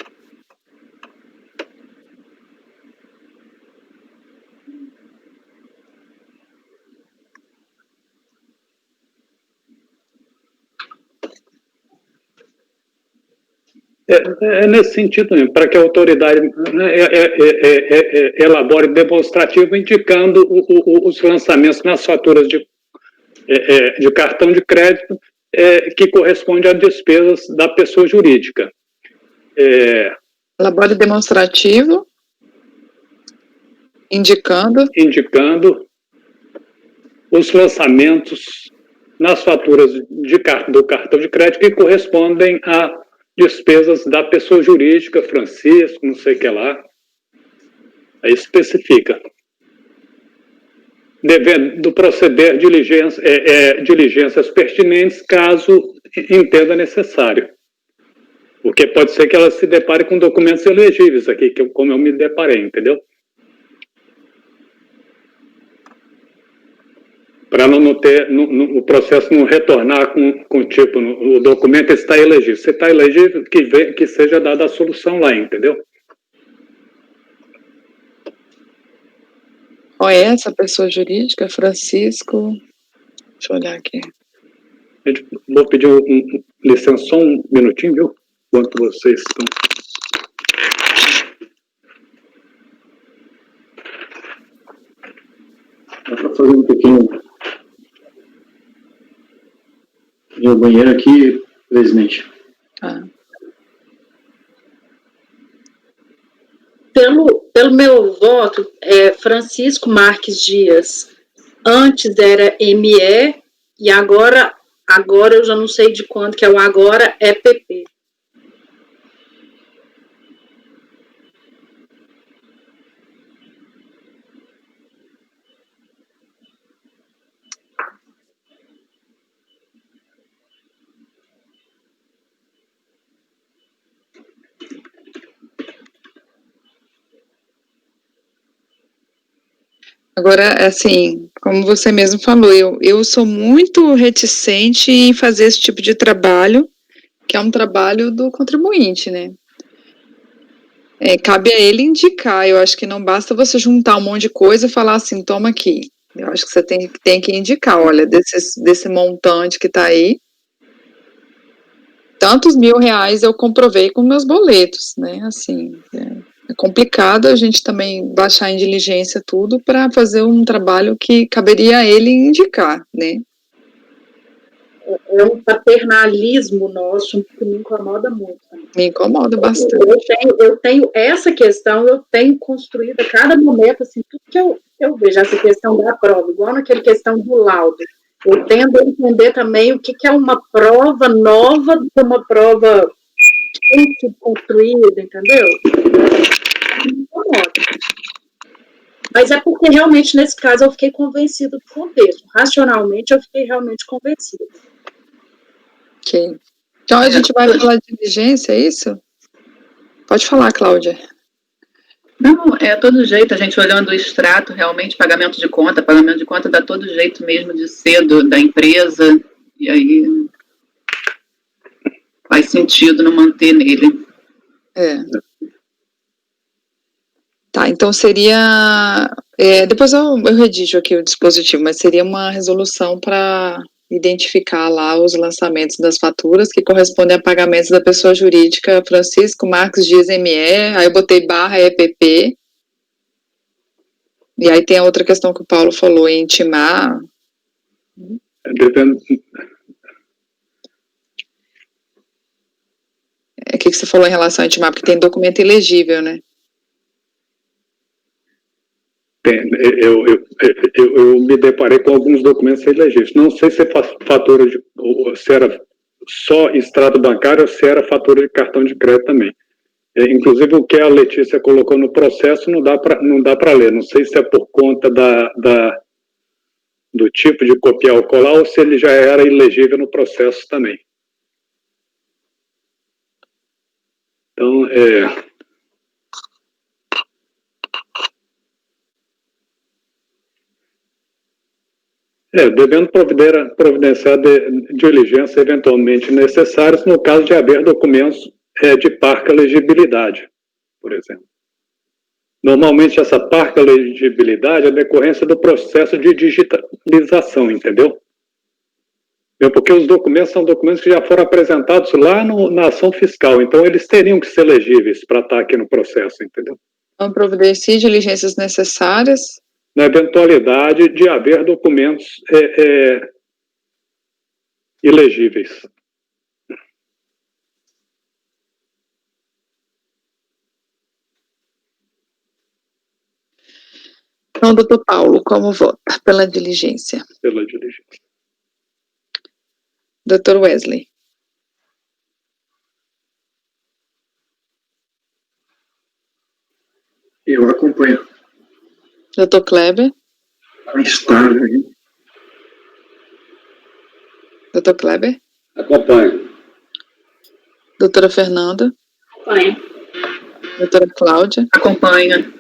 Nesse sentido mesmo, para que a autoridade elabore demonstrativo indicando os lançamentos nas faturas de cartão de crédito que corresponde a despesas da pessoa jurídica. Elabore demonstrativo indicando os lançamentos nas faturas do cartão de crédito que correspondem a despesas da pessoa jurídica, Francisco, não sei o que lá. Aí especifica. Devendo proceder diligências pertinentes, caso entenda necessário. Porque pode ser que ela se depare com documentos elegíveis aqui, como eu me deparei, entendeu? para não ter, o processo não retornar com tipo, o documento está elegível. Se está elegível, que seja dada a solução lá, entendeu? Qual é essa pessoa jurídica? Francisco. Deixa eu olhar aqui. Gente, vou pedir licença só um minutinho, viu? Enquanto vocês estão. Dá para fazer um pequeno banheiro aqui, presidente. Pelo meu voto, Francisco Marques Dias, antes era ME, e agora eu já não sei de quando que é o agora, é PP. Agora, assim, como você mesmo falou, eu sou muito reticente em fazer esse tipo de trabalho, que é um trabalho do contribuinte, né? Cabe a ele indicar, eu acho que não basta você juntar um monte de coisa e falar assim, toma aqui. Eu acho que você tem que indicar, olha, desse montante que está aí, tantos R$1.000 eu comprovei com meus boletos, né? Assim, é complicado a gente também baixar em diligência tudo para fazer um trabalho que caberia a ele indicar, né? É um paternalismo nosso que me incomoda muito. Me incomoda bastante. Eu tenho essa questão, eu tenho construído a cada momento, assim, tudo que eu vejo, essa questão da prova, igual naquela questão do laudo. Eu tendo a entender também o que é uma prova nova de uma prova construída, entendeu? Me incomoda. Mas é porque realmente, nesse caso, eu fiquei convencida do contexto. Racionalmente, eu fiquei realmente convencida. Ok. Então, a gente vai falar de diligência, é isso? Pode falar, Cláudia. Não, todo jeito, a gente olhando o extrato, realmente, pagamento de conta dá todo jeito mesmo de ser da empresa, e aí faz sentido não manter nele. Tá, então seria, depois eu redijo aqui o dispositivo, mas seria uma resolução para identificar lá os lançamentos das faturas que correspondem a pagamentos da pessoa jurídica Francisco Marques Dias ME, aí eu botei barra EPP, e aí tem a outra questão que o Paulo falou, em intimar. O que você falou em relação a intimar? Porque tem documento ilegível, né? Eu me deparei com alguns documentos ilegíveis. Não sei se é fatura se era só extrato bancário ou se era fatura de cartão de crédito também. Inclusive, o que a Letícia colocou no processo não dá para ler. Não sei se é por conta do tipo de copiar ou colar ou se ele já era ilegível no processo também. Então, devendo providenciar diligências eventualmente necessárias no caso de haver documentos de parca legibilidade, por exemplo. Normalmente, essa parca legibilidade é decorrência do processo de digitalização, entendeu? Porque os documentos são documentos que já foram apresentados lá na ação fiscal, então eles teriam que ser legíveis para estar aqui no processo, entendeu? Então, providencie diligências necessárias. Na eventualidade de haver documentos ilegíveis. Então, doutor Paulo, como vota? Pela diligência. Pela diligência. Doutor Wesley. Eu acompanho. Doutor Kleber. Estável. Doutor Kleber. Acompanho. Doutora Fernanda. Acompanho. Doutora Cláudia. Acompanha.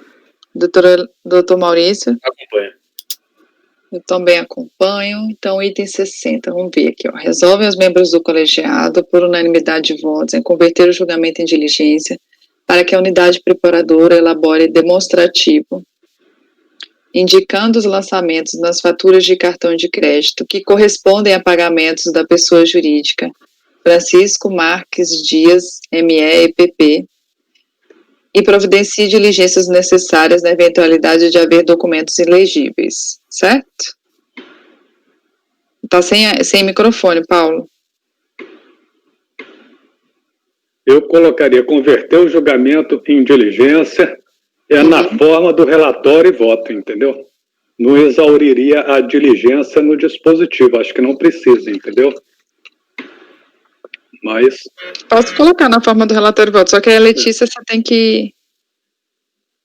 Doutor Maurício. Acompanha. Eu também acompanho. Então, item 60, vamos ver aqui, ó. Resolvem os membros do colegiado, por unanimidade de votos, em converter o julgamento em diligência para que a unidade preparadora elabore demonstrativo, indicando os lançamentos nas faturas de cartão de crédito que correspondem a pagamentos da pessoa jurídica Francisco Marques Dias, ME e PP, e providencie diligências necessárias na eventualidade de haver documentos ilegíveis, certo? Tá sem microfone, Paulo. Eu colocaria converter o julgamento em diligência na forma do relatório e voto, entendeu? Não exauriria a diligência no dispositivo, acho que não precisa, entendeu? Mas... Posso colocar na forma do relatório e voto, só que a Letícia você tem que...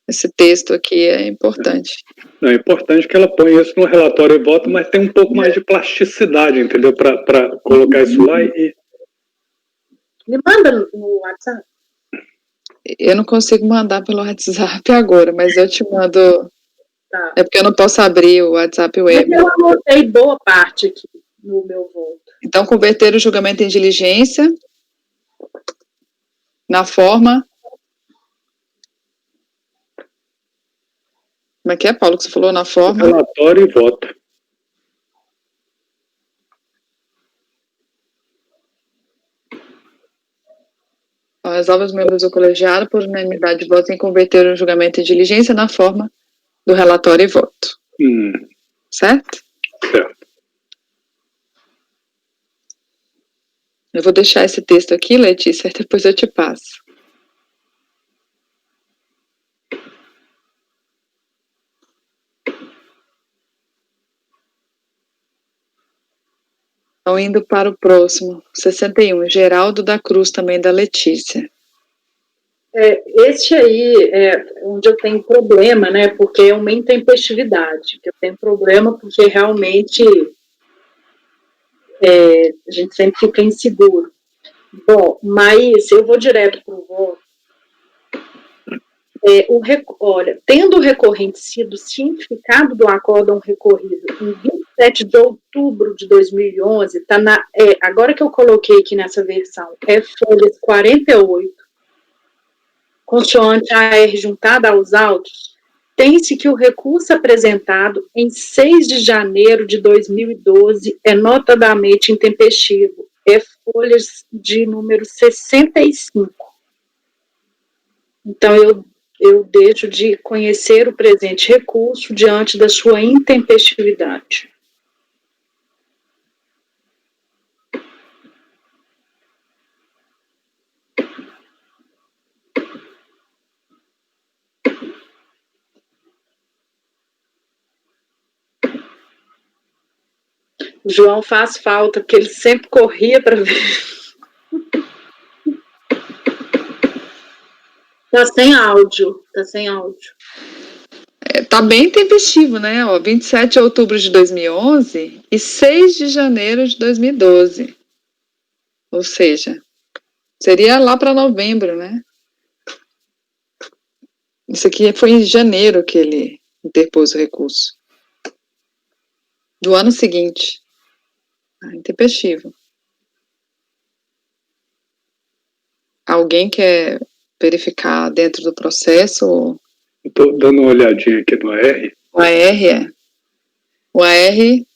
Esse texto aqui é importante. É importante que ela ponha isso no relatório e voto, mas tem um pouco mais de plasticidade, entendeu? Para colocar isso lá e... Me manda no WhatsApp. Eu não consigo mandar pelo WhatsApp agora, mas eu te mando. Tá. É porque eu não posso abrir o WhatsApp web. Mas eu anotei boa parte aqui no meu voto. Então, converter o julgamento em diligência na forma... Como é que é, Paulo, que você falou? Na forma... Relatório e voto. Resolve os membros do colegiado por unanimidade de votos em converter o julgamento em diligência na forma do relatório e voto. Certo? Certo. Eu vou deixar esse texto aqui, Letícia, e depois eu te passo. Então, indo para o próximo, 61, Geraldo da Cruz, também da Letícia. Este aí é onde eu tenho problema, né, porque é uma intempestividade, que eu tenho problema porque realmente a gente sempre fica inseguro. Bom, mas eu vou direto para o voto. Olha, tendo o recorrente sido cientificado do acórdão recorrido em 27 de outubro de 2011, tá agora que eu coloquei aqui nessa versão, folhas 48, consoante a AR juntada aos autos, tem-se que o recurso apresentado em 6 de janeiro de 2012 é notadamente intempestivo, folhas de número 65. Então, eu deixo de conhecer o presente recurso diante da sua intempestividade. O João faz falta, porque ele sempre corria para ver. Tá sem áudio. Tá bem tempestivo, né? 27 de outubro de 2011 e 6 de janeiro de 2012. Ou seja, seria lá para novembro, né? Isso aqui foi em janeiro que ele interpôs o recurso. Do ano seguinte. Intempestivo. Alguém quer verificar dentro do processo? Estou dando uma olhadinha aqui no AR. O AR O AR...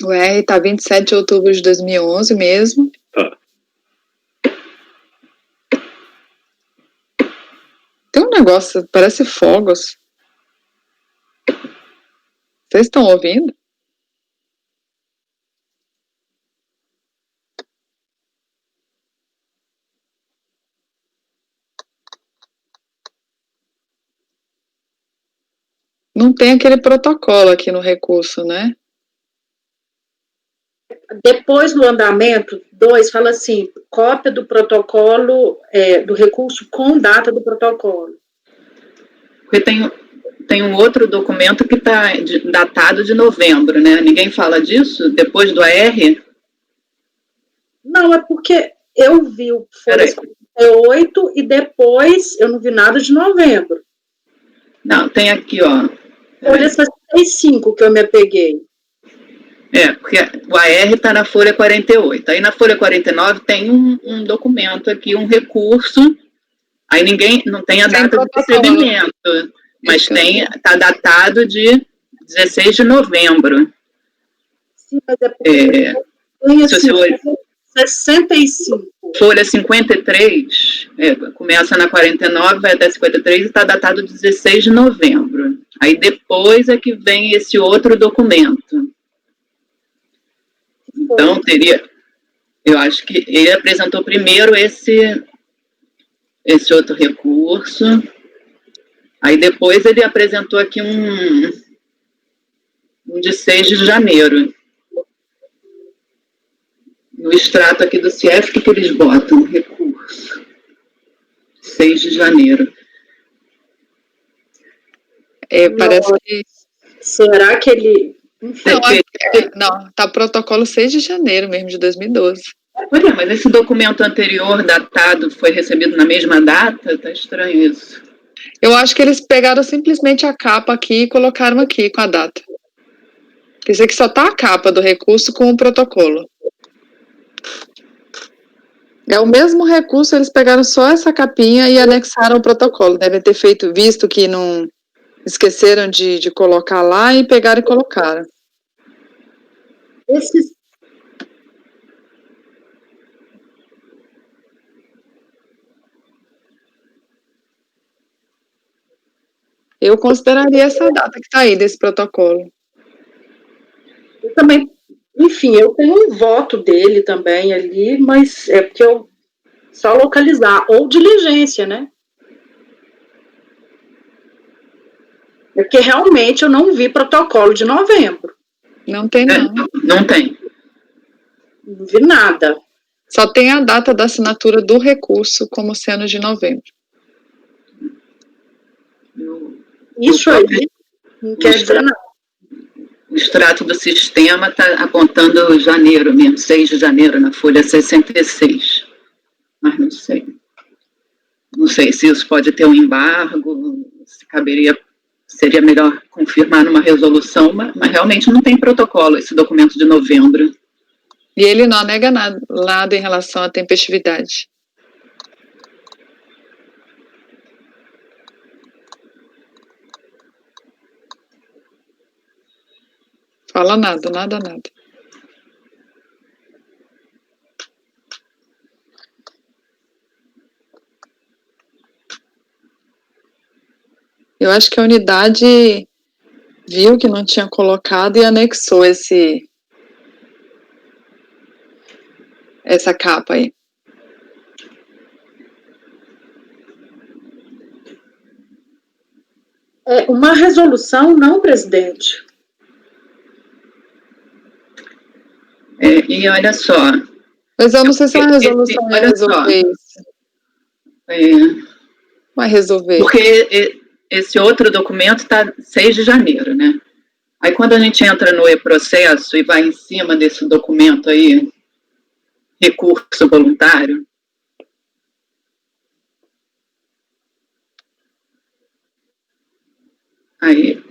O R tá 27 de outubro de 2011 mesmo. Tá. Tem um negócio, parece fogos. Vocês estão ouvindo? Não tem aquele protocolo aqui no recurso, né? depois do andamento, 2, fala assim, cópia do protocolo, do recurso com data do protocolo. Porque tem um outro documento que está datado de novembro, né? Ninguém fala disso? Depois do AR? Não, é porque eu vi o Folha 58 e depois eu não vi nada de novembro. Não, tem aqui, ó. Folha 65 que eu me apeguei. Porque o AR está na folha 48. Aí na folha 49 tem um documento aqui, um recurso. Aí não tem a data de recebimento, mas está datado de 16 de novembro. Sim, mas é porque tem assim, 65. Folha 53, começa na 49, vai até 53 e está datado 16 de novembro. Aí depois é que vem esse outro documento. Então, eu acho que ele apresentou primeiro esse outro recurso, aí depois ele apresentou aqui um de 6 de janeiro. No extrato aqui do CIEF, o que eles botam? Recurso. 6 de janeiro. Parece que... Será que ele... Não, tá protocolo 6 de janeiro mesmo, de 2012. Olha, mas esse documento anterior datado foi recebido na mesma data? Tá estranho isso. Eu acho que eles pegaram simplesmente a capa aqui e colocaram aqui com a data. Quer dizer que só tá a capa do recurso com o protocolo. É o mesmo recurso, eles pegaram só essa capinha e anexaram o protocolo. Devem ter visto que não esqueceram de colocar lá e pegaram e colocaram. Eu consideraria essa data que está aí desse protocolo. Eu também, enfim, eu tenho um voto dele também ali, mas é porque eu só localizar, ou diligência, né? É porque realmente eu não vi protocolo de novembro. Não tem, não. Não tem. Não vi nada. Só tem a data da assinatura do recurso como sendo de novembro. Isso aí não quer dizer nada. O extrato do sistema está apontando janeiro mesmo, 6 de janeiro, na folha 66. Mas não sei. Não sei se isso pode ter um embargo, se seria melhor confirmar numa resolução, mas realmente não tem protocolo esse documento de novembro. E ele não nega nada em relação à tempestividade. Fala nada. Eu acho que a unidade viu que não tinha colocado e anexou essa capa aí. Uma resolução, não, presidente. E olha só. Mas eu não sei se uma resolução vai resolver isso. Vai resolver. Porque esse outro documento está 6 de janeiro, né? Aí quando a gente entra no e-processo e vai em cima desse documento aí, recurso voluntário, aí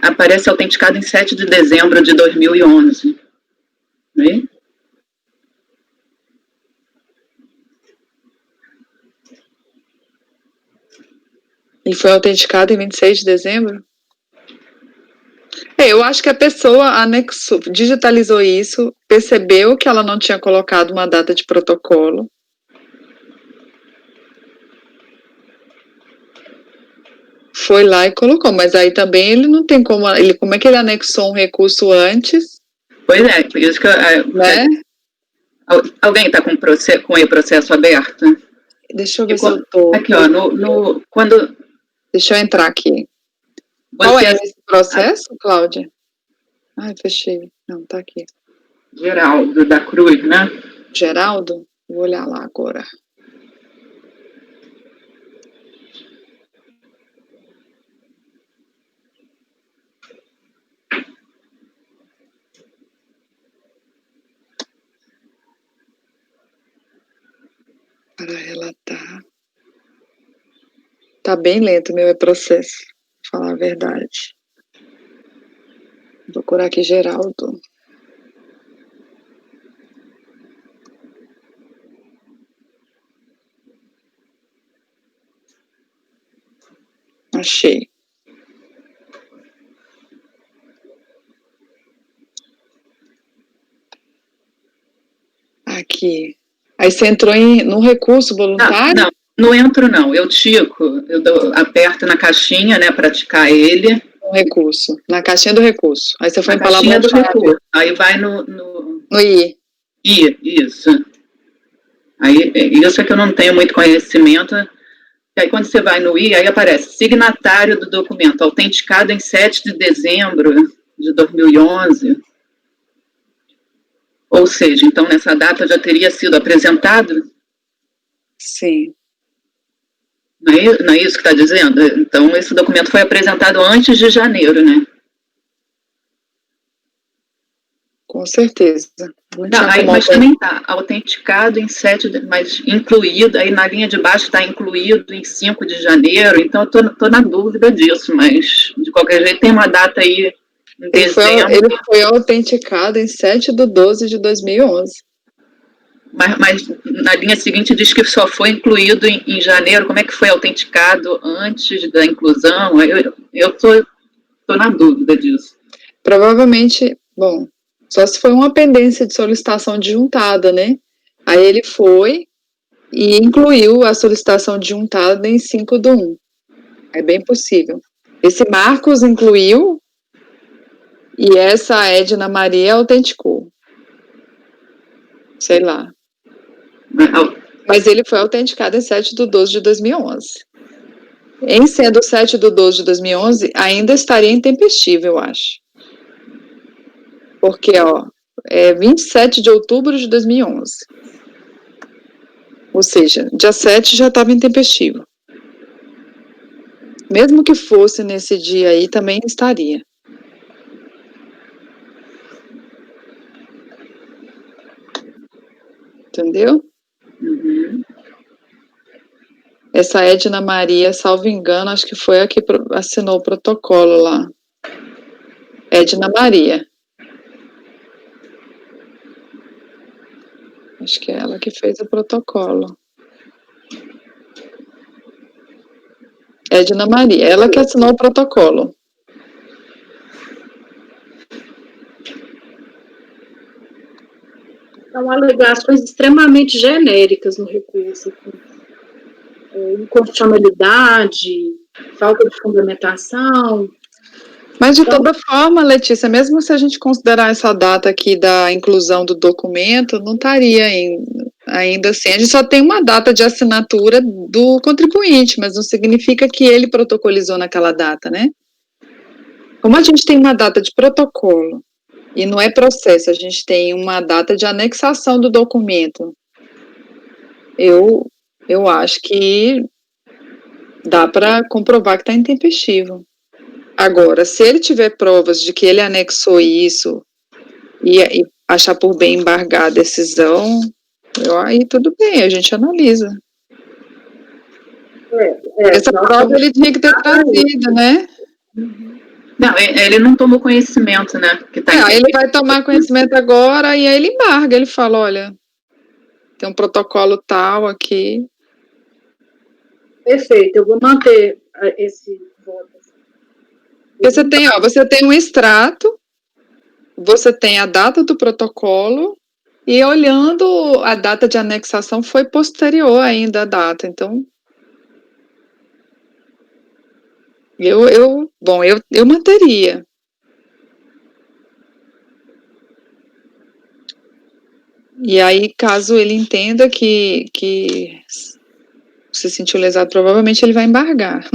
aparece autenticado em 7 de dezembro de 2011. Né? E foi autenticado em 26 de dezembro? Eu acho que a pessoa anexou, digitalizou isso, percebeu que ela não tinha colocado uma data de protocolo. Foi lá e colocou, mas aí também ele não tem como, como é que ele anexou um recurso antes? Pois é, por isso que né? Alguém está com o e-processo aberto? Deixa eu ver se eu tô. Aqui, ó, quando... Deixa eu entrar aqui. Qual é esse processo, Cláudia? Ai, fechei. Não, tá aqui. Geraldo da Cruz, né? Geraldo? Vou olhar lá agora. Para relatar. Tá bem lento o meu processo, pra falar a verdade. Vou procurar aqui Geraldo. Achei. Aqui. Aí você entrou no recurso voluntário? Não entro não, eu tico, aperto na caixinha, né, para ticar ele. No recurso, na caixinha do recurso. Aí você foi Na caixinha do recurso, aí vai no I. Isso. Aí, isso é que eu não tenho muito conhecimento. Aí quando você vai no I, aí aparece signatário do documento, autenticado em 7 de dezembro de 2011. Ou seja, então nessa data já teria sido apresentado? Sim. Não é isso que está dizendo? Então esse documento foi apresentado antes de janeiro, né? Com certeza. Mas também está autenticado em 7, mas incluído, aí na linha de baixo está incluído em 5 de janeiro, então eu estou na dúvida disso, mas de qualquer jeito tem uma data aí em dezembro. Ele foi autenticado em 7/12/2011. Mas na linha seguinte diz que só foi incluído em janeiro. Como é que foi autenticado antes da inclusão? Eu estou na dúvida disso. Provavelmente, bom, só se foi uma pendência de solicitação disjuntada, né? Aí ele foi e incluiu a solicitação disjuntada em 5/1. É bem possível. Esse Marcos incluiu e essa Edna Maria autenticou. Sei lá. Mas ele foi autenticado em 7/12/2011. Em sendo 7/12/2011, ainda estaria intempestivo, eu acho. Porque, ó, é 27 de outubro de 2011. Ou seja, dia 7 já estava intempestivo. Mesmo que fosse nesse dia aí, também estaria. Entendeu? Uhum. Essa Edna Maria, salvo engano, acho que foi a que assinou o protocolo lá. Edna Maria. Acho que é ela que fez o protocolo. Edna Maria, ela que assinou o protocolo. São alegações extremamente genéricas no recurso. Inconstitucionalidade, falta de fundamentação. Mas, de toda forma, Letícia, mesmo se a gente considerar essa data aqui da inclusão do documento, não estaria ainda assim. A gente só tem uma data de assinatura do contribuinte, mas não significa que ele protocolizou naquela data, né? Como a gente tem uma data de protocolo e não é processo, a gente tem uma data de anexação do documento, eu acho que dá para comprovar que está intempestivo. Agora, se ele tiver provas de que ele anexou isso e achar por bem embargar a decisão, aí tudo bem, a gente analisa. Essa prova ele tinha que ter trazido, né? Não, ele não tomou conhecimento, né? Ele vai tomar conhecimento agora e aí ele embarga, ele fala, olha, tem um protocolo tal aqui. Perfeito, eu vou manter esse voto. Você tem um extrato, você tem a data do protocolo e olhando a data de anexação foi posterior ainda a data, então eu manteria. E aí, caso ele entenda que se sentiu lesado, provavelmente ele vai embargar.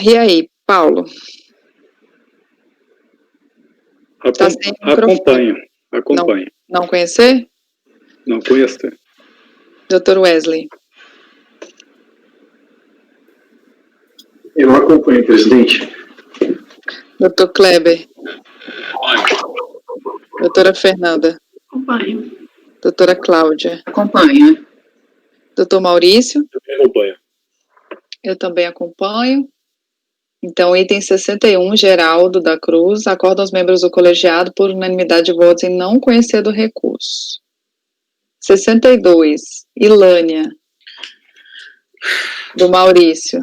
E aí, Paulo? Tá sem microfone. Acompanho. Não conhecer? Não conhecer. Dr. Wesley. Eu acompanho, presidente. Dr. Kleber. Doutora Fernanda. Acompanho. Doutora Cláudia. Acompanho. Doutor Maurício. Eu acompanho. Eu também acompanho. Então, item 61, Geraldo da Cruz, acorda aos membros do colegiado por unanimidade de votos em não conhecer do recurso. 62, Ilânia, do Maurício.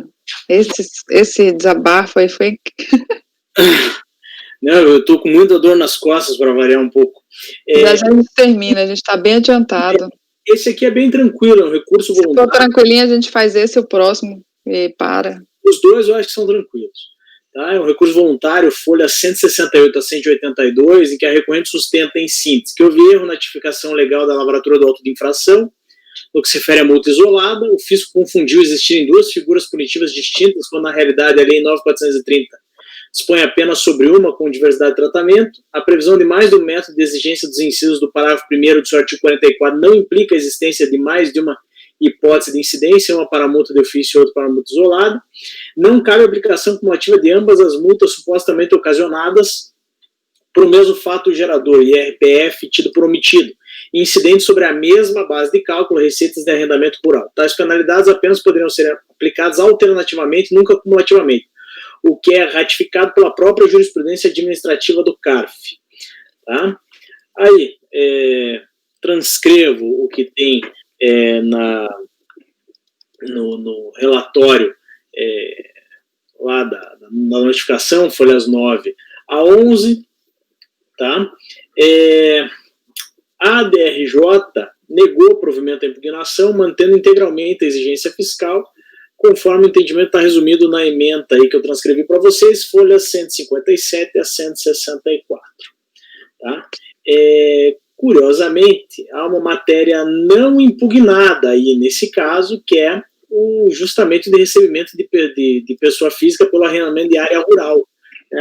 Esse desabafo aí foi... Não, eu estou com muita dor nas costas, para variar um pouco. Já a gente termina, a gente está bem adiantado. Esse aqui é bem tranquilo, é um recurso voluntário. Se for tranquilinho, a gente faz esse e o próximo e para. Os dois eu acho que são tranquilos. Tá? É um recurso voluntário, folha 168 a 182, em que a recorrente sustenta em síntese que houve erro na tipificação legal da lavratura do auto de infração, no que se refere à multa isolada, o fisco confundiu existirem duas figuras punitivas distintas, quando na realidade a Lei 9.430 dispõe apenas sobre uma com diversidade de tratamento. A previsão de mais do método de exigência dos incisos do parágrafo 1º do seu artigo 44 não implica a existência de mais de uma hipótese de incidência, uma para multa de ofício e outra para multa isolada. Não cabe aplicação cumulativa de ambas as multas supostamente ocasionadas por o mesmo fato gerador, IRPF, tido por omitido, incidente sobre a mesma base de cálculo, receitas de arrendamento rural. Tais penalidades apenas poderiam ser aplicadas alternativamente, nunca cumulativamente, o que é ratificado pela própria jurisprudência administrativa do CARF. Tá? Aí, transcrevo o que tem no relatório lá da notificação, folhas 9 a 11, tá? A DRJ negou o provimento da impugnação, mantendo integralmente a exigência fiscal, conforme o entendimento está resumido na ementa aí que eu transcrevi para vocês, folhas 157 a 164. Tá? Curiosamente, há uma matéria não impugnada aí nesse caso, que é justamente de recebimento de pessoa física pelo arrendamento de área rural,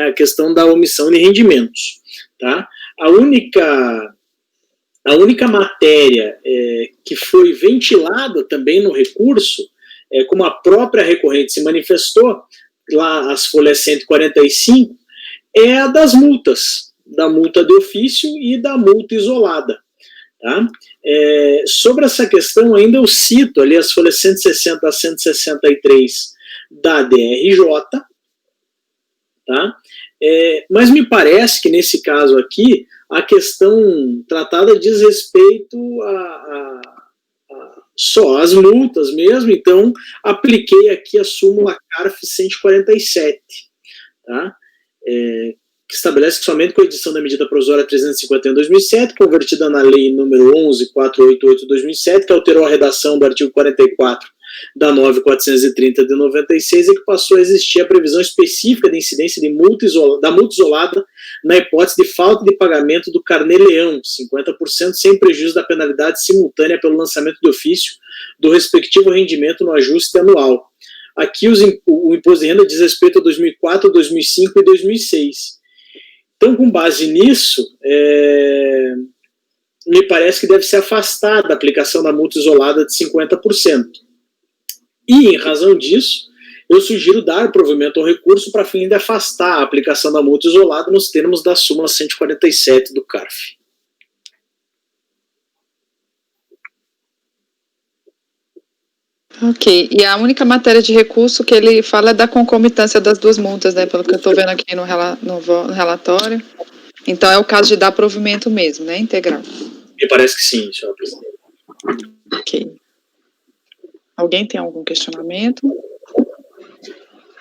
a questão da omissão de rendimentos. Tá? A única matéria que foi ventilada também no recurso, como a própria recorrente se manifestou, lá as folhas 145, é a das multas, da multa de ofício e da multa isolada. Tá? Sobre essa questão ainda eu cito ali as folhas 160 a 163 da DRJ, tá? Mas me parece que nesse caso aqui a questão tratada diz respeito a só as multas mesmo, então apliquei aqui a súmula CARF 147, tá? Que estabelece que somente com a edição da medida provisória 351/2007, convertida na lei número 11.488/2007, que alterou a redação do artigo 44 da 9.430 de 96, e que passou a existir a previsão específica de incidência de da multa isolada na hipótese de falta de pagamento do carnê-leão, 50%, sem prejuízo da penalidade simultânea pelo lançamento de ofício do respectivo rendimento no ajuste anual. Aqui o imposto de renda diz respeito a 2004, 2005 e 2006. Então, com base nisso, me parece que deve ser afastada a aplicação da multa isolada de 50%. E, em razão disso, eu sugiro dar provimento ao recurso para fim de afastar a aplicação da multa isolada nos termos da súmula 147 do CARF. Ok, e a única matéria de recurso que ele fala é da concomitância das duas multas, né, pelo que eu estou vendo aqui no relatório. Então, é o caso de dar provimento mesmo, né, integral. Me parece que sim, senhora presidente. Ok. Alguém tem algum questionamento?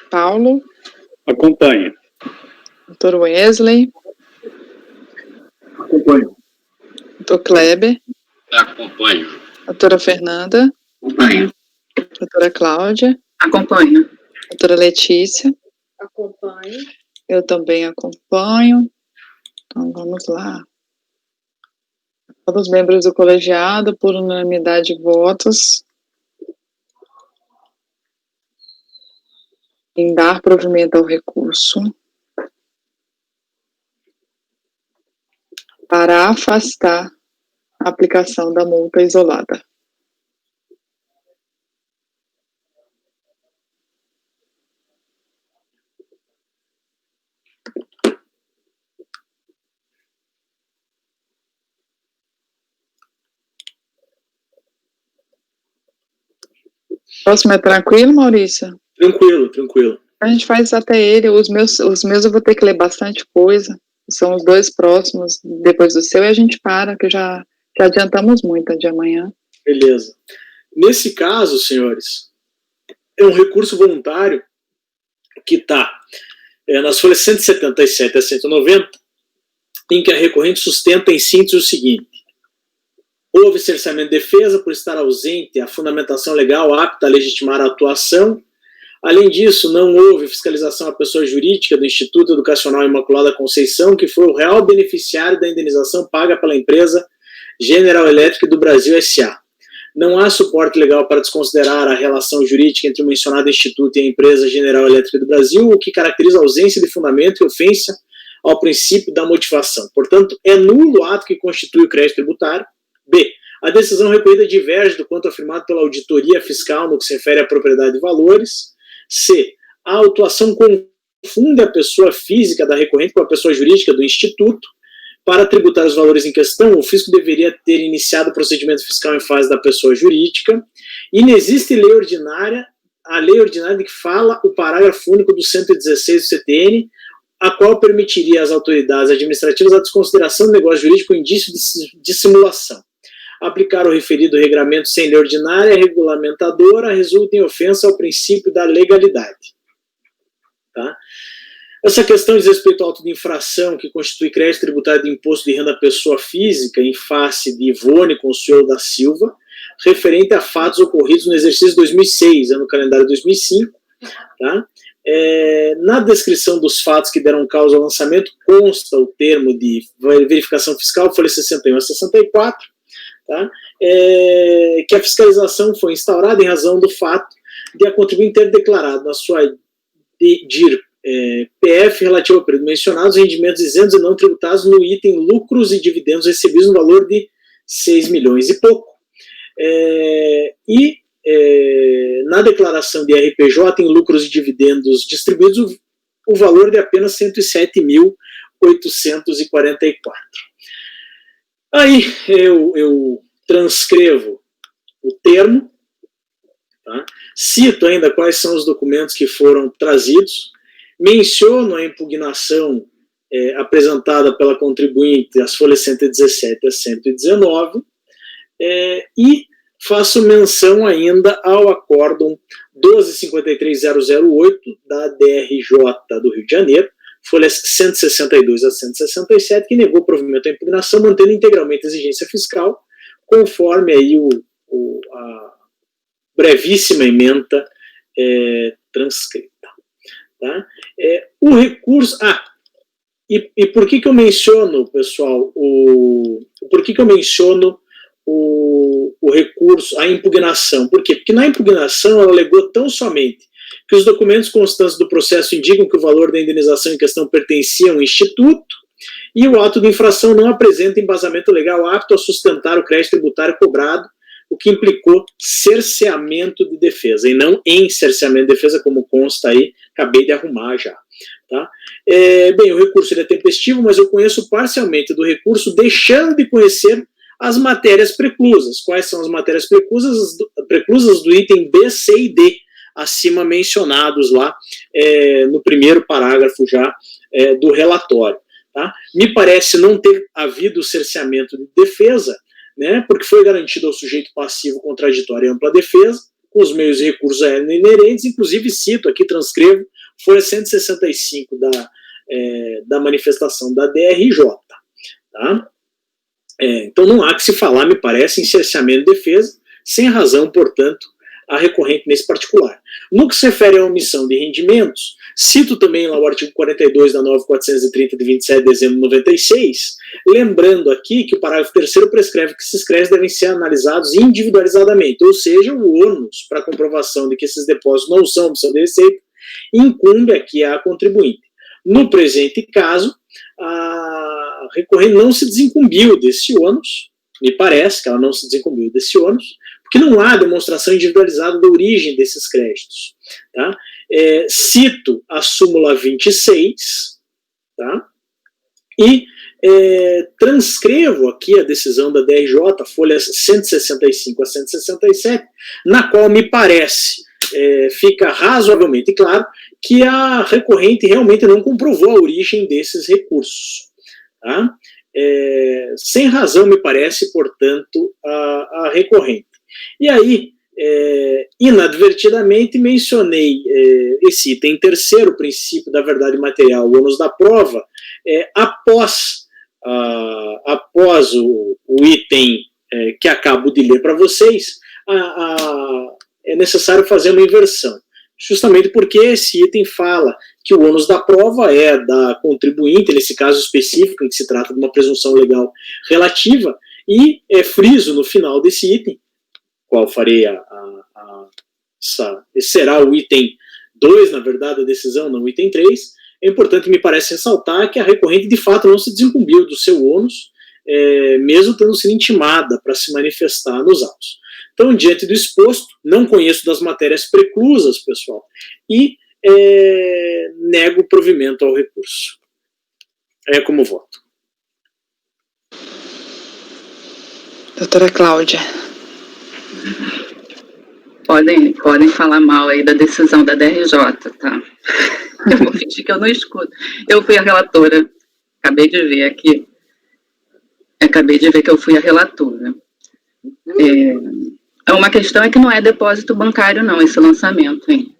Paulo? Acompanho. Doutor Wesley? Acompanho. Doutor Kleber? Acompanho. Doutora Fernanda? Acompanho. Doutora Cláudia? Acompanho. Doutora Letícia? Acompanho. Eu também acompanho. Então, vamos lá. Todos os membros do colegiado, por unanimidade de votos. em dar provimento ao recurso para afastar a aplicação da multa isolada. Próximo é tranquilo, Maurício? Tranquilo, tranquilo. A gente faz até ele, os meus eu vou ter que ler bastante coisa, são os 2 próximos, depois do seu, e a gente para, que já adiantamos muito de amanhã. Beleza. Nesse caso, senhores, é um recurso voluntário que está nas folhas 177 a 190, em que a recorrente sustenta em síntese o seguinte: houve cerceamento de defesa por estar ausente a fundamentação legal apta a legitimar a atuação. Além disso, não houve fiscalização à pessoa jurídica do Instituto Educacional Imaculada Conceição, que foi o real beneficiário da indenização paga pela empresa General Electric do Brasil S.A. Não há suporte legal para desconsiderar a relação jurídica entre o mencionado instituto e a empresa General Electric do Brasil, o que caracteriza a ausência de fundamento e ofensa ao princípio da motivação. Portanto, é nulo o ato que constitui o crédito tributário. B. A decisão recorrida diverge do quanto afirmado pela auditoria fiscal no que se refere à propriedade de valores. C. A autuação confunde a pessoa física da recorrente com a pessoa jurídica do instituto. Para tributar os valores em questão, o fisco deveria ter iniciado o procedimento fiscal em fase da pessoa jurídica. Inexiste lei ordinária, a lei ordinária de que fala o parágrafo único do 116 do CTN, a qual permitiria às autoridades administrativas a desconsideração do negócio jurídico com indício de simulação. Aplicar o referido regramento sem lei ordinária regulamentadora resulta em ofensa ao princípio da legalidade. Tá? Essa questão diz respeito ao auto de infração que constitui crédito tributário de imposto de renda à pessoa física em face de Ivone Consuelo da Silva, referente a fatos ocorridos no exercício 2006, ano calendário 2005. Tá? Na descrição dos fatos que deram causa ao lançamento consta o termo de verificação fiscal, folha 61 a 64, tá? Que a fiscalização foi instaurada em razão do fato de a contribuinte ter declarado na sua DIR PF relativo ao período mencionado os rendimentos isentos e não tributados no item lucros e dividendos recebidos no valor de 6 milhões e pouco. Na declaração de RPJ em lucros e dividendos distribuídos o valor de apenas 107.844. Aí eu transcrevo o termo, tá? Cito ainda quais são os documentos que foram trazidos, menciono a impugnação apresentada pela contribuinte, as folhas 117 a 119, e faço menção ainda ao acórdão 1253.008 da DRJ do Rio de Janeiro, folhas 162 a 167, que negou provimento à impugnação, mantendo integralmente a exigência fiscal, conforme aí a brevíssima ementa transcrita. Tá? O recurso... E por que eu menciono, pessoal, por que eu menciono o recurso, a impugnação? Por quê? Porque na impugnação ela alegou tão somente que os documentos constantes do processo indicam que o valor da indenização em questão pertencia ao instituto e o ato de infração não apresenta embasamento legal apto a sustentar o crédito tributário cobrado, o que implicou cerceamento de defesa, e não em cerceamento de defesa, como consta aí, acabei de arrumar já. Tá? Bem, o recurso ele é tempestivo, mas eu conheço parcialmente do recurso, deixando de conhecer as matérias preclusas. Quais são as matérias preclusas do item B, C e D, acima mencionados lá no primeiro parágrafo já do relatório. Tá? Me parece não ter havido cerceamento de defesa, né, porque foi garantido ao sujeito passivo contraditório e ampla defesa, com os meios e recursos aéreos inerentes, inclusive cito aqui, transcrevo, folha 165 da manifestação da DRJ. Tá? Então não há que se falar, me parece, em cerceamento de defesa, sem razão, portanto, a recorrente nesse particular. No que se refere à omissão de rendimentos, cito também lá o artigo 42 da 9430 de 27 de dezembro de 96, lembrando aqui que o parágrafo 3º prescreve que esses créditos devem ser analisados individualizadamente, ou seja, o ônus para comprovação de que esses depósitos não são omissão de receita incumbe aqui a contribuinte. No presente caso, a recorrente não se desincumbiu desse ônus, me parece que ela não se desincumbiu desse ônus, porque não há demonstração individualizada da origem desses créditos. Tá? Cito a súmula 26, tá? E transcrevo aqui a decisão da DRJ, folhas 165 a 167, na qual me parece, fica razoavelmente claro, que a recorrente realmente não comprovou a origem desses recursos. Tá? Sem razão, me parece, portanto, a recorrente. E aí, inadvertidamente, mencionei esse item terceiro, o princípio da verdade material, o ônus da prova, após o item que acabo de ler para vocês, é necessário fazer uma inversão. Justamente porque esse item fala que o ônus da prova é da contribuinte, nesse caso específico, em que se trata de uma presunção legal relativa, e friso no final desse item, qual farei será o item 2, na verdade, da decisão, não o item 3, é importante, me parece, ressaltar que a recorrente, de fato, não se desincumbiu do seu ônus, mesmo tendo sido intimada para se manifestar nos autos. Então, diante do exposto, não conheço das matérias preclusas, pessoal, e nego o provimento ao recurso. É como voto. Doutora Cláudia. Podem falar mal aí da decisão da DRJ, tá? Eu vou fingir que eu não escuto. Eu fui a relatora. Acabei de ver que eu fui a relatora. Uma questão é que não é depósito bancário, não, esse lançamento, hein?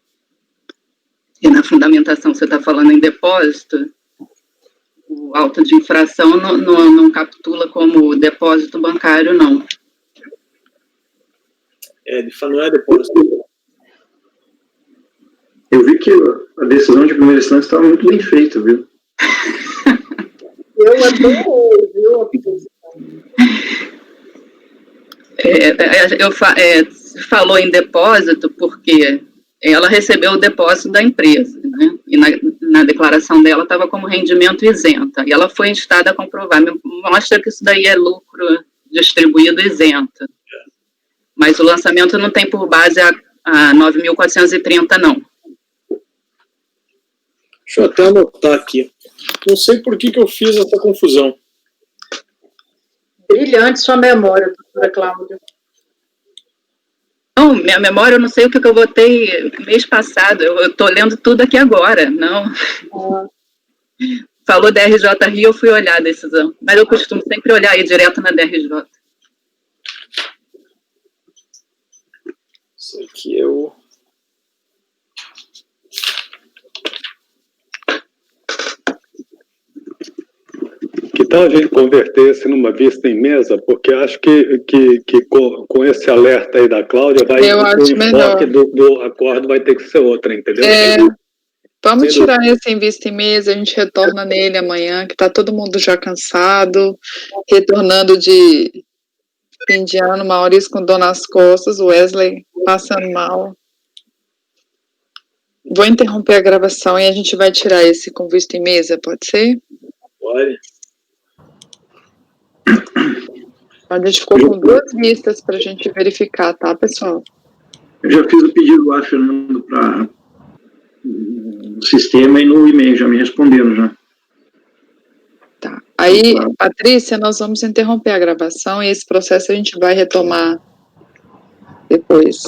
E na fundamentação você está falando em depósito, o auto de infração não capitula como depósito bancário, não. Não é depósito. Eu vi que a decisão de primeira instância estava muito bem feita, viu? Eu adorei, viu? Falou em depósito porque ela recebeu o depósito da empresa, né? E na declaração dela estava como rendimento isenta, e ela foi instada a comprovar, mostra que isso daí é lucro distribuído isento, mas o lançamento não tem por base a 9.430, não. Deixa eu até anotar aqui. Não sei por que eu fiz essa confusão. Brilhante sua memória, doutora Cláudia. Não, minha memória, eu não sei o que eu votei mês passado, eu estou lendo tudo aqui agora, não. Falou DRJ Rio, eu fui olhar a decisão, mas eu costumo sempre olhar aí direto na DRJ. Isso aqui é o... Que tal a gente converter esse numa vista em mesa? Porque acho que com esse alerta aí da Cláudia, o enfoque do acordo vai ter que ser outro, entendeu? Vamos tirar esse em vista em mesa, a gente retorna nele amanhã, que está todo mundo já cansado, retornando de fim de ano, Maurício com dor nas costas, Wesley passando mal. Vou interromper a gravação e a gente vai tirar esse com vista em mesa, pode ser? Pode. A gente ficou com 2 listas para a gente verificar, tá, pessoal? Eu já fiz o pedido lá, Fernando, para o sistema, e no e-mail já me responderam já. Tá. Aí, Patrícia, nós vamos interromper a gravação e esse processo a gente vai retomar depois.